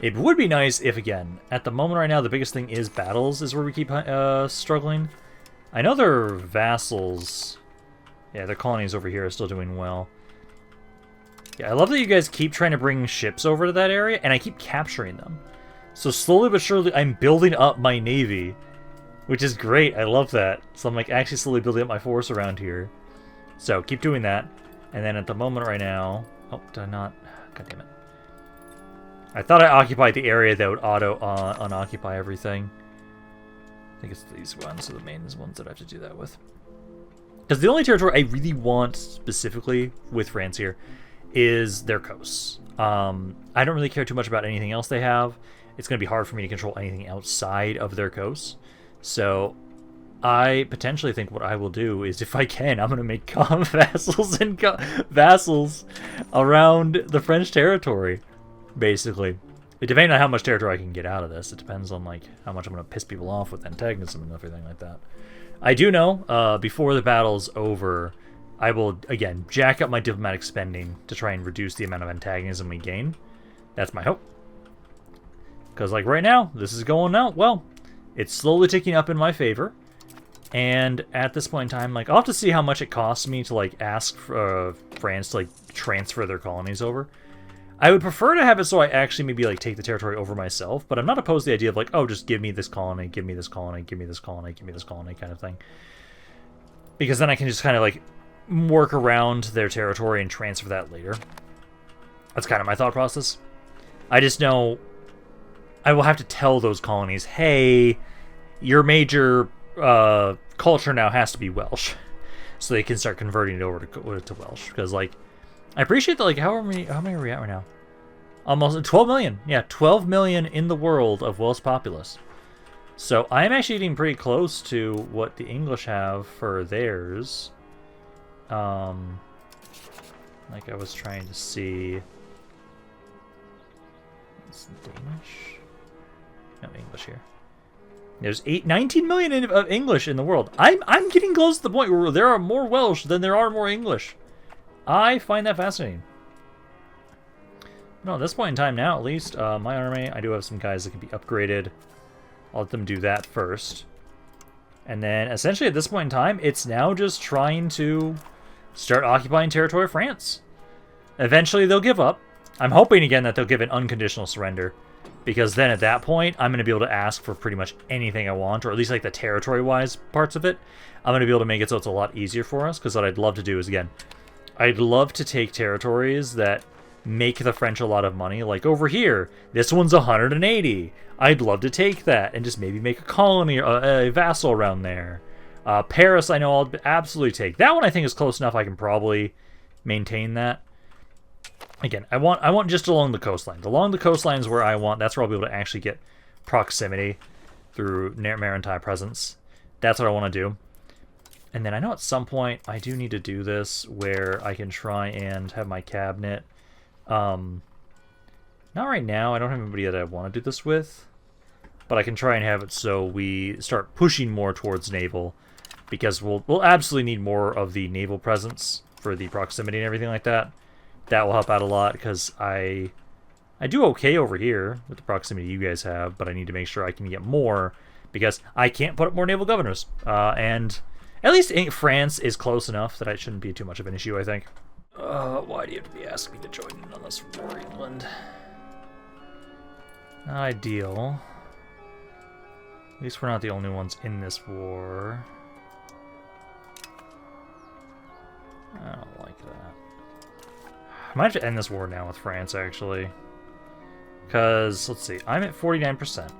It would be nice if, again, at the moment right now, the biggest thing is battles is where we keep struggling. I know their vassals... Yeah, their colonies over here are still doing well. Yeah, I love that you guys keep trying to bring ships over to that area, and I keep capturing them. So slowly but surely, I'm building up my navy, which is great. I love that. So I'm like actually slowly building up my force around here. So keep doing that. And then at the moment right now... Oh, did I not? God damn it. I thought I occupied the area that would auto unoccupy everything. I think it's these ones are the main ones that I have to do that with. Because the only territory I really want specifically with France here is their coasts. I don't really care too much about anything else they have. It's going to be hard for me to control anything outside of their coasts. So I potentially think what I will do is, if I can, I'm going to make vassals and vassals around the French territory, basically. Depending on how much territory I can get out of this, it depends on like how much I'm going to piss people off with antagonism and everything like that. I do know, before the battle's over, I will, again, jack up my diplomatic spending to try and reduce the amount of antagonism we gain. That's my hope. Because, like, right now, this is going out well. It's slowly ticking up in my favor. And at this point in time, like, I'll have to see how much it costs me to, like, ask France to, like, transfer their colonies over. I would prefer to have it so I actually maybe, like, take the territory over myself, but I'm not opposed to the idea of, like, oh, just give me this colony, give me this colony, give me this colony, give me this colony kind of thing. Because then I can just kind of, like, work around their territory and transfer that later. That's kind of my thought process. I just know I will have to tell those colonies, hey, your major culture now has to be Welsh, so they can start converting it over to Welsh. Because, like, I appreciate that, like, how many are we at right now? Almost 12 million. Yeah, 12 million in the world of Welsh populace. So I'm actually getting pretty close to what the English have for theirs. Like, I was trying to see. It's Danish. No, English here. There's 19 million of English in the world. I'm getting close to the point where there are more Welsh than there are more English. I find that fascinating. No, at this point in time now, at least, my army, I do have some guys that can be upgraded. I'll let them do that first. And then, essentially, at this point in time, it's now just trying to start occupying territory of France. Eventually, they'll give up. I'm hoping, again, that they'll give an unconditional surrender. Because then, at that point, I'm going to be able to ask for pretty much anything I want, or at least, like, the territory-wise parts of it. I'm going to be able to make it so it's a lot easier for us, because what I'd love to do is, again, I'd love to take territories that make the French a lot of money. Like over here, this one's 180. I'd love to take that and just maybe make a colony, a vassal around there. Paris, I know I'll absolutely take. That one I think is close enough I can probably maintain that. Again, I want just along the coastline. Along the coastline is where I want. That's where I'll be able to actually get proximity through maritime presence. That's what I want to do. And then I know at some point I do need to do this where I can try and have my cabinet. Not right now. I don't have anybody that I want to do this with. But I can try and have it so we start pushing more towards naval. Because we'll absolutely need more of the naval presence for the proximity and everything like that. That will help out a lot because I do okay over here with the proximity you guys have. But I need to make sure I can get more because I can't put up more naval governors. And at least France is close enough that it shouldn't be too much of an issue, I think. Why do you have to be asking me to join in on this war, England? Not ideal. At least we're not the only ones in this war. I don't like that. I might have to end this war now with France, actually. Because, let's see, I'm at 49%.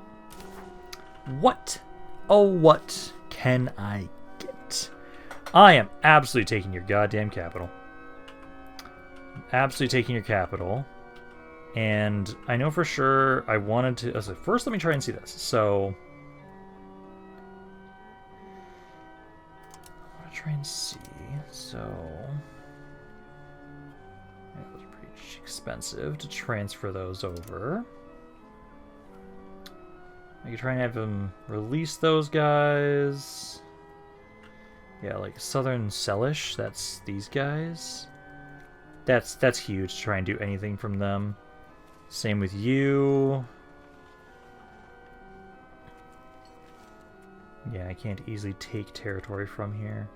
What? Oh, what can I get? I am absolutely taking your goddamn capital. Absolutely taking your capital. And I know for sure I wanted to... So first, let me try and see this. So... I want to try and see. So... It was pretty expensive to transfer those over. I could try and have them release those guys. Yeah, like Southern Selish, that's these guys. That's huge to try and do anything from them. Same with you. Yeah, I can't easily take territory from here.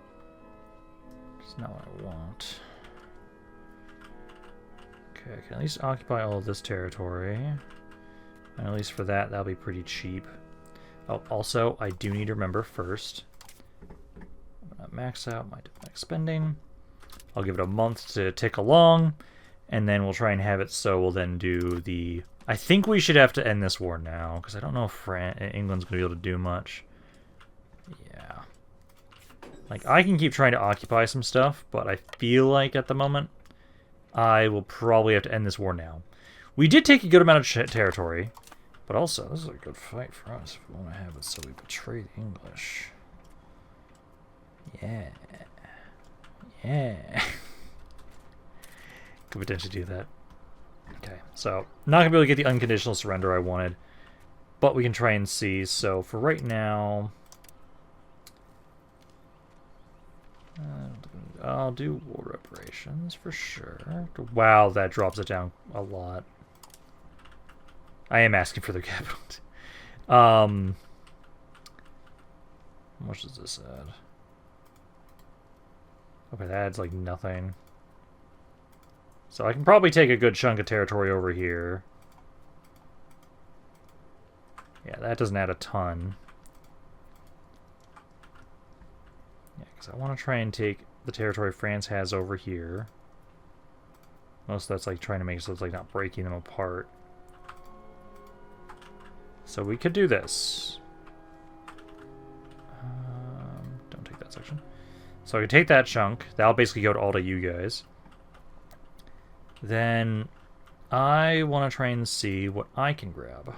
It's not what I want. Okay, I can at least occupy all of this territory. And at least for that, that'll be pretty cheap. Oh, also, I do need to remember first. I'm going to max out my diplomatic spending. I'll give it a month to tick along. And then we'll try and have it so we'll then do the... I think we should have to end this war now. Because I don't know if England's going to be able to do much. Yeah. Like, I can keep trying to occupy some stuff. But I feel like at the moment, I will probably have to end this war now. We did take a good amount of territory. But also, this is a good fight for us. If we want to have it so we betray the English. Yeah. Yeah. Could potentially do that. Okay, so not going to be able to get the unconditional surrender I wanted. But we can try and see. So for right now... I'll do war reparations for sure. Wow, that drops it down a lot. I am asking for their capital. How much does this add? Okay, that adds like nothing. So I can probably take a good chunk of territory over here. Yeah, that doesn't add a ton. Yeah, because I want to try and take the territory France has over here. Most of that's like trying to make it so it's like not breaking them apart. So we could do this. Don't take that section. So I could take that chunk. That'll basically go to all to you guys. Then I want to try and see what I can grab.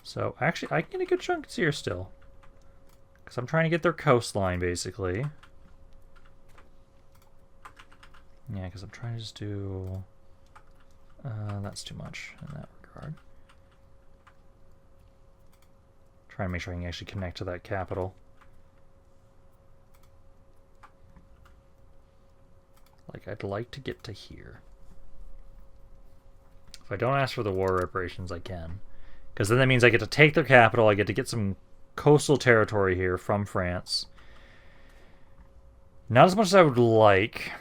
So actually, I can get a good chunk here still. Because I'm trying to get their coastline, basically. Yeah, because I'm trying to just do... that's too much in that regard. Trying to make sure I can actually connect to that capital. Like, I'd like to get to here. If I don't ask for the war reparations, I can. Because then that means I get to take their capital, I get to get some coastal territory here from France. Not as much as I would like.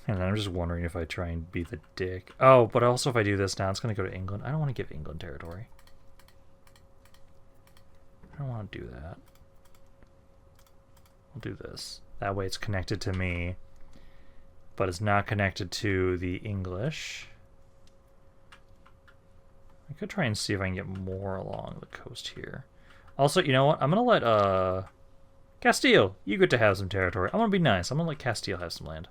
And I'm just wondering if I try and be the dick. Oh, but also if I do this now, it's going to go to England. I don't want to give England territory. I don't want to do that. I'll do this. That way it's connected to me, but it's not connected to the English. I could try and see if I can get more along the coast here. Also, you know what? I'm going to let, Castile, you get to have some territory. I'm going to be nice. I'm going to let Castile have some land.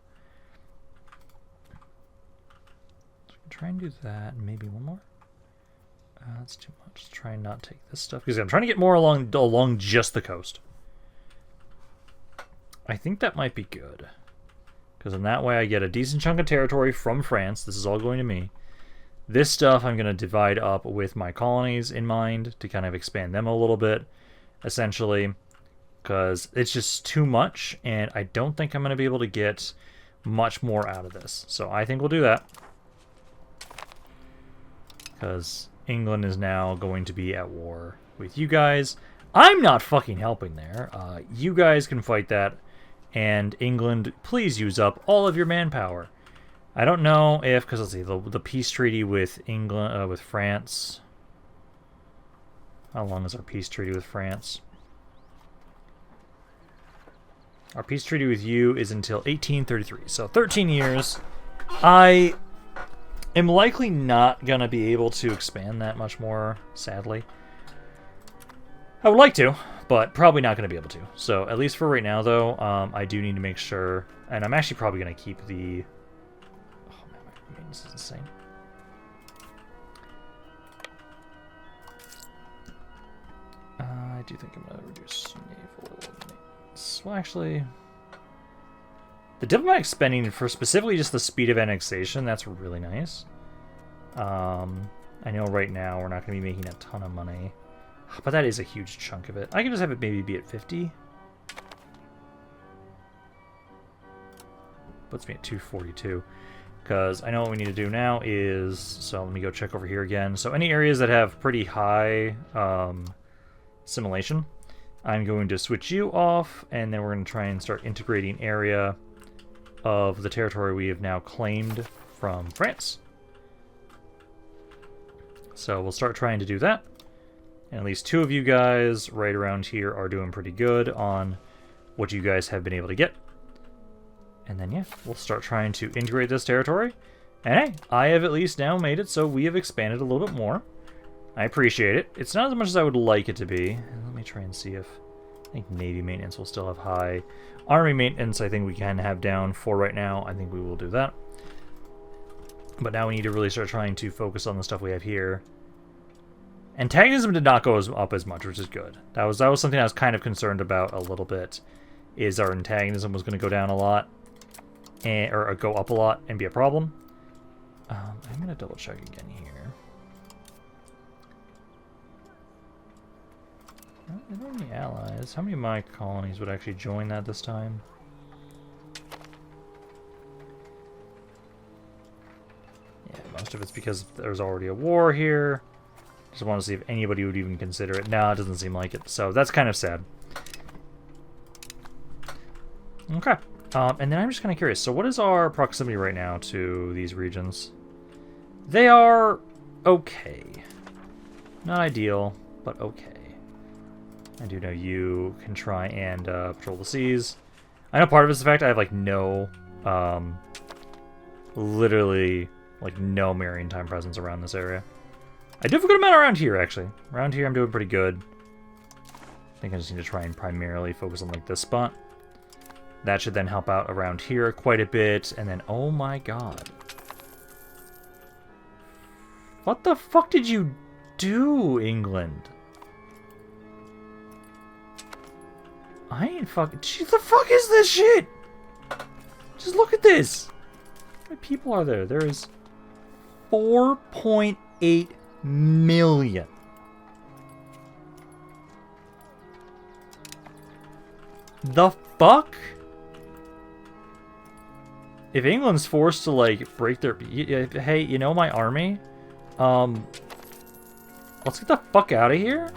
Try and do that, and maybe one more. That's too much. Let's try and not take this stuff because I'm trying to get more along just the coast. I think that might be good because in that way I get a decent chunk of territory from France. This is all going to me. This stuff I'm going to divide up with my colonies in mind to kind of expand them a little bit, essentially, because it's just too much, and I don't think I'm going to be able to get much more out of this. So I think we'll do that. Because England is now going to be at war with you guys. I'm not fucking helping there. You guys can fight that. And England, please use up all of your manpower. I don't know if, because let's see, the peace treaty with England, with France. How long is our peace treaty with France? Our peace treaty with you is until 1833. So 13 years. I am likely not going to be able to expand that much more, sadly. I would like to, but probably not going to be able to. So, at least for right now, though, I do need to make sure... And I'm actually probably going to keep the... Oh, man, my maintenance is insane. I do think I'm going to reduce naval maintenance. Well, actually... The diplomatic spending for specifically just the speed of annexation, that's really nice. I know right now we're not going to be making a ton of money. But that is a huge chunk of it. I can just have it maybe be at 50. Puts me at 242. Because I know what we need to do now is... So let me go check over here again. So any areas that have pretty high assimilation, I'm going to switch you off. And then we're going to try and start integrating area of the territory we have now claimed from France. So we'll start trying to do that. And at least two of you guys right around here are doing pretty good on what you guys have been able to get. And then, yeah, we'll start trying to integrate this territory. And hey, I have at least now made it so we have expanded a little bit more. I appreciate it. It's not as much as I would like it to be. And let me try and see if... I think Navy maintenance will still have high. Army maintenance, I think we can have down for right now. I think we will do that. But now we need to really start trying to focus on the stuff we have here. Antagonism did not go up as much, which is good. That was something I was kind of concerned about a little bit, is our antagonism was going to go down a lot, or go up a lot and be a problem. I'm going to double check again here. I don't have any allies. How many of my colonies would actually join that this time? Yeah, most of it's because there's already a war here. Just want to see if anybody would even consider it. No, it doesn't seem like it. So that's kind of sad. Okay. And then I'm just kind of curious. So what is our proximity right now to these regions? They are okay. Not ideal, but okay. I do know you can try and patrol the seas. I know part of it is the fact I have, like, no... literally, like, no maritime presence around this area. I do have a good amount around here, actually. Around here I'm doing pretty good. I think I just need to try and primarily focus on, like, this spot. That should then help out around here quite a bit. And then, oh my god. What the fuck did you do, England? I ain't fucking... What the fuck is this shit? Just look at this. How many people are there? There is 4.8 million. The fuck? If England's forced to, like, break their... Hey, you know my army? Let's get the fuck out of here.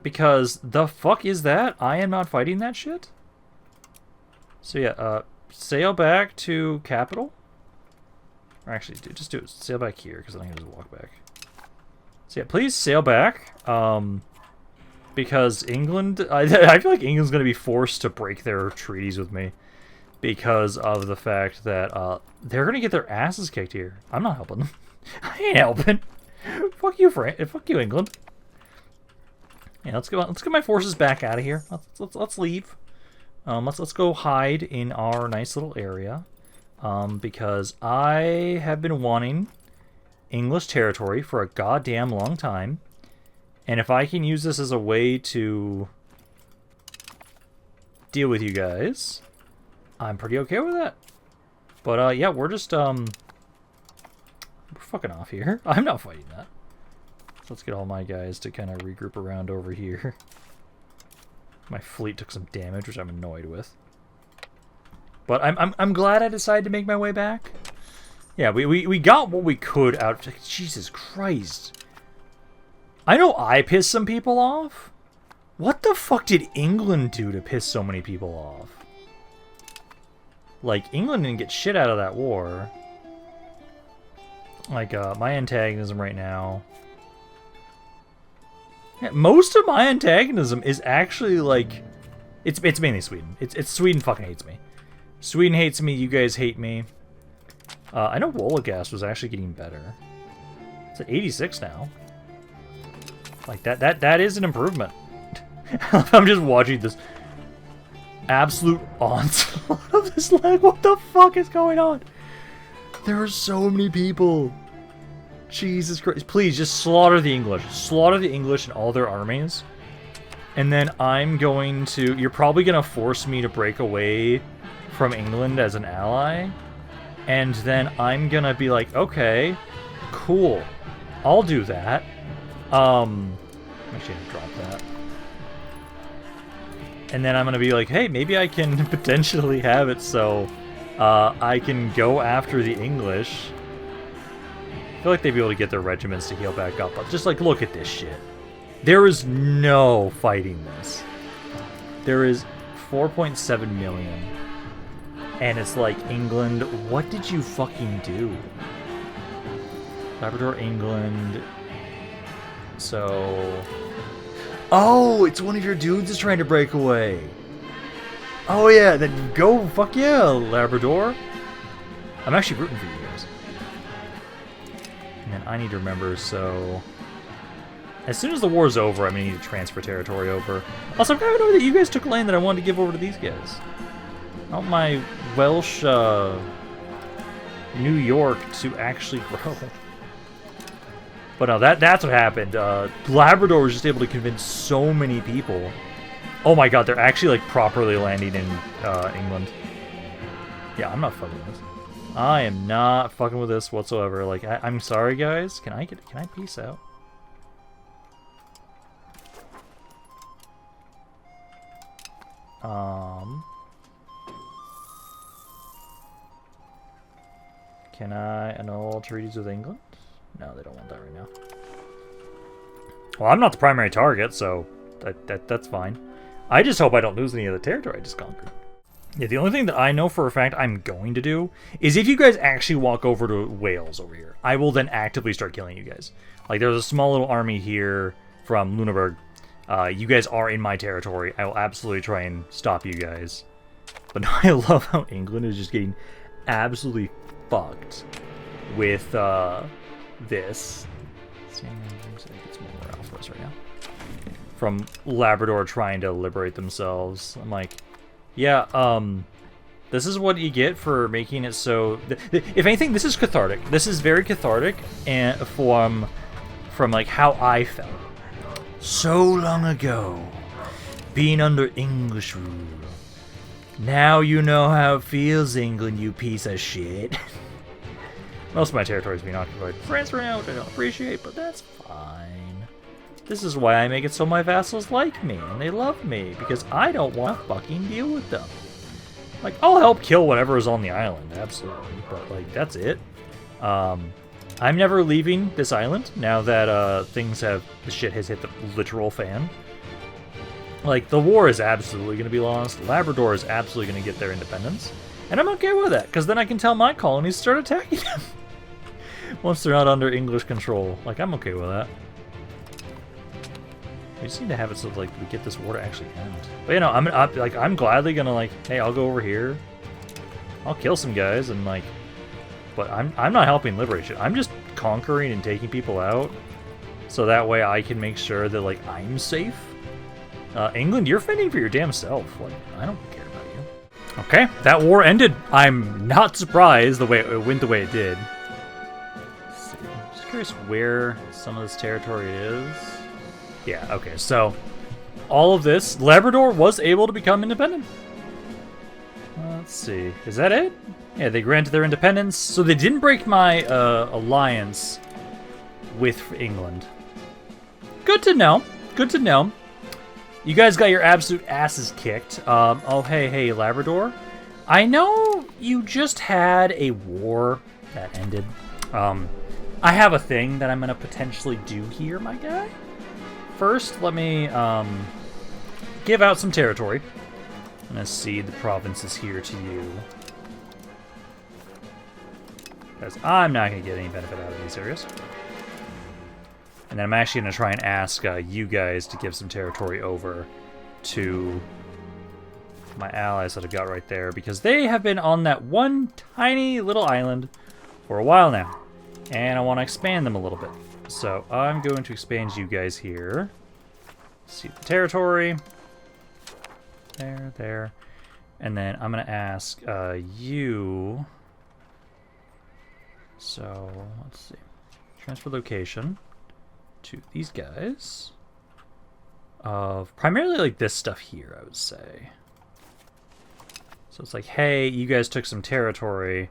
Because the fuck is that? I am not fighting that shit. So yeah, sail back to capital. Or actually, dude, just do it. Sail back here, because I think I can just walk back. So yeah, please sail back. Because England... I feel like England's going to be forced to break their treaties with me. Because of the fact that they're going to get their asses kicked here. I'm not helping them. I ain't helping. Fuck you, fuck you, England. Yeah, let's get my forces back out of here. Let's leave. Let's go hide in our nice little area. Because I have been wanting English territory for a goddamn long time. And if I can use this as a way to deal with you guys, I'm pretty okay with that. But yeah, we're just we're fucking off here. I'm not fighting that. So let's get all my guys to kind of regroup around over here. My fleet took some damage, which I'm annoyed with. But I'm glad I decided to make my way back. Yeah, we got what we could out of... Jesus Christ. I know I pissed some people off. What the fuck did England do to piss so many people off? Like, England didn't get shit out of that war. Like, my antagonism right now... Yeah, most of my antagonism is actually, like... It's mainly Sweden. It's Sweden fucking hates me. Sweden hates me, you guys hate me. I know Wologast was actually getting better. It's at 86 now. Like, that is an improvement. I'm just watching this absolute onslaught of this lag. What the fuck is going on? There are so many people. Jesus Christ. Please, just slaughter the English. Slaughter the English and all their armies. And then I'm going to... You're probably going to force me to break away from England as an ally. And then I'm going to be like, okay, cool. I'll do that. I'm actually going to drop that. And then I'm going to be like, hey, maybe I can potentially have it so I can go after the English. I feel like they'd be able to get their regiments to heal back up. But just, like, look at this shit. There is no fighting this. There is 4.7 million. And it's like, England, what did you fucking do? Labrador, England. So... Oh, it's one of your dudes is trying to break away. Oh yeah, then go, fuck yeah, Labrador. I'm actually rooting for you guys. And then I need to remember, so... As soon as the war's over, I'm going to need to transfer territory over. Also, I'm kind of annoyed that you guys took land that I wanted to give over to these guys. I want my Welsh, New York to actually grow. But no, that's what happened. Labrador was just able to convince so many people. Oh my god, they're actually, like, properly landing in England. Yeah, I'm not fucking with this. I am not fucking with this whatsoever. Like, I'm sorry, guys. Can I peace out? Can I annul treaties with England? No, they don't want that right now. Well, I'm not the primary target, so that's fine. I just hope I don't lose any of the territory I just conquered. Yeah, the only thing that I know for a fact I'm going to do is if you guys actually walk over to Wales over here, I will then actively start killing you guys. Like, there's a small little army here from Lüneburg. You guys are in my territory. I will absolutely try and stop you guys. But no, I love how England is just getting absolutely fucked with this. It's more morale for us right now. From Labrador trying to liberate themselves. I'm like, yeah, this is what you get for making it so... If anything, this is cathartic. This is very cathartic and from like how I felt. So long ago, being under English rule. Now you know how it feels, England, you piece of shit. Most of my territory is being occupied. France right now, which I don't appreciate, but that's fine. This is why I make it so my vassals like me, and they love me, because I don't want to fucking deal with them. Like, I'll help kill whatever is on the island, absolutely, but, like, that's it. I'm never leaving this island, now that, the shit has hit the literal fan. Like, the war is absolutely going to be lost, Labrador is absolutely going to get their independence, and I'm okay with that, because then I can tell my colonies to start attacking them. Once they're not under English control. Like, I'm okay with that. We just need to have it so like we get this war to actually end. But you know, I'm gladly gonna like, hey, I'll go over here. I'll kill some guys and like, but I'm not helping liberate shit. I'm just conquering and taking people out, so that way I can make sure that like I'm safe. England, you're fending for your damn self. Like, I don't care about you. Okay, that war ended. I'm not surprised the way it went the way it did. Let's see. I'm just curious where some of this territory is. Yeah, okay, so all of this, Labrador was able to become independent. Let's see, is that it? Yeah, they granted their independence, so they didn't break my alliance with England. Good to know, good to know. You guys got your absolute asses kicked. Oh, hey, Labrador. I know you just had a war that ended. I have a thing that I'm going to potentially do here, my guy. First, let me give out some territory. I'm going to cede the provinces here to you. Because I'm not going to get any benefit out of these areas. And then I'm actually going to try and ask you guys to give some territory over to my allies that I've got right there. Because they have been on that one tiny little island for a while now. And I want to expand them a little bit. So I'm going to expand you guys here. See the territory. There. And then I'm going to ask you. So let's see. Transfer location to these guys. Of primarily like this stuff here, I would say. So it's like, hey, you guys took some territory.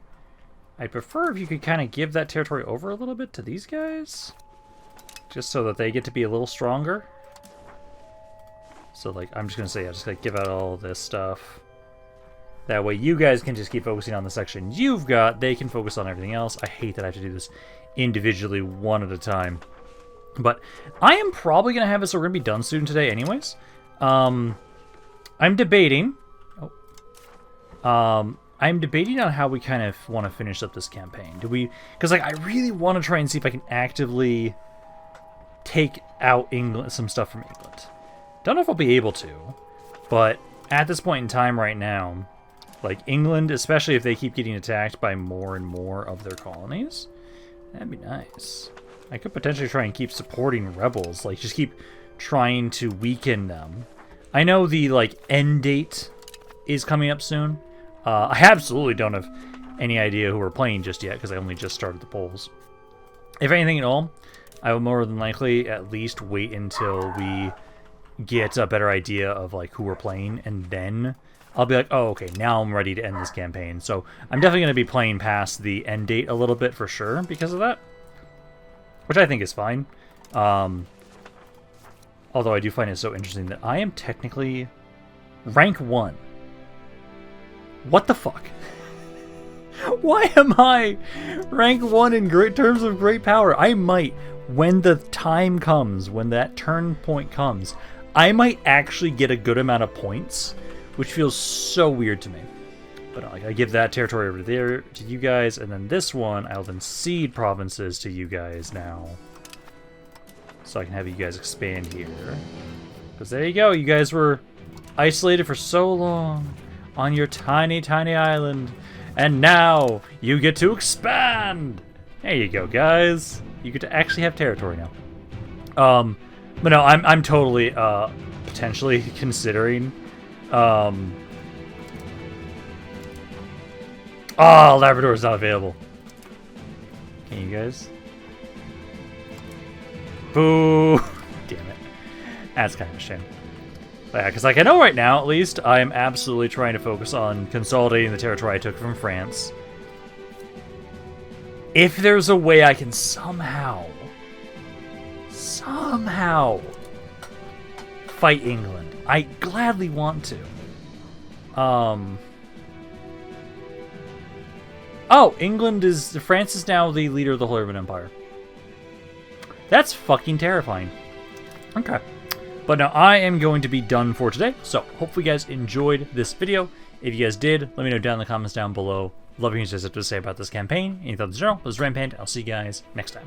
I'd prefer if you could kind of give that territory over a little bit to these guys. Just so that they get to be a little stronger. So, like, I'm just going to say, yeah, just, like, give out all this stuff. That way you guys can just keep focusing on the section you've got. They can focus on everything else. I hate that I have to do this individually, one at a time. But I am probably going to have this, we're going to be done soon today anyways. I'm debating. I'm debating on how we kind of want to finish up this campaign. Do we... Because, like, I really want to try and see if I can actively take out England, some stuff from England. Don't know if I'll be able to, but at this point in time right now, like England, especially if they keep getting attacked by more and more of their colonies, that'd be nice. I could potentially try and keep supporting rebels, like just keep trying to weaken them. I know the like end date is coming up soon. I absolutely don't have any idea who we're playing just yet because I only just started the polls. If anything at all, I will more than likely at least wait until we get a better idea of like who we're playing, and then I'll be like, oh, okay, now I'm ready to end this campaign. So I'm definitely going to be playing past the end date a little bit for sure because of that, which I think is fine. Although I do find it so interesting that I am technically Rank 1. What the fuck? Why am I rank 1 in terms of great power? I might, when the time comes, when that turn point comes, I might actually get a good amount of points, which feels so weird to me. But I give that territory over there to you guys, and then this one, I'll then cede provinces to you guys now. So I can have you guys expand here. Because there you go, you guys were isolated for so long on your tiny, tiny island. And now you get to expand! There you go, guys. You get to actually have territory now. But no, I'm totally, potentially considering, oh, Labrador's not available. Can you guys? Boo! Damn it. That's kind of a shame. But yeah, because like I know right now, at least, I am absolutely trying to focus on consolidating the territory I took from France. If there's a way I can somehow fight England, I gladly want to. Oh, France is now the leader of the Holy Roman Empire. That's fucking terrifying. Okay. But now I am going to be done for today. So hopefully you guys enjoyed this video. If you guys did, let me know down in the comments down below. Love hearing what you guys have to say about this campaign. Any thoughts in general? This is Rampaned. I'll see you guys next time.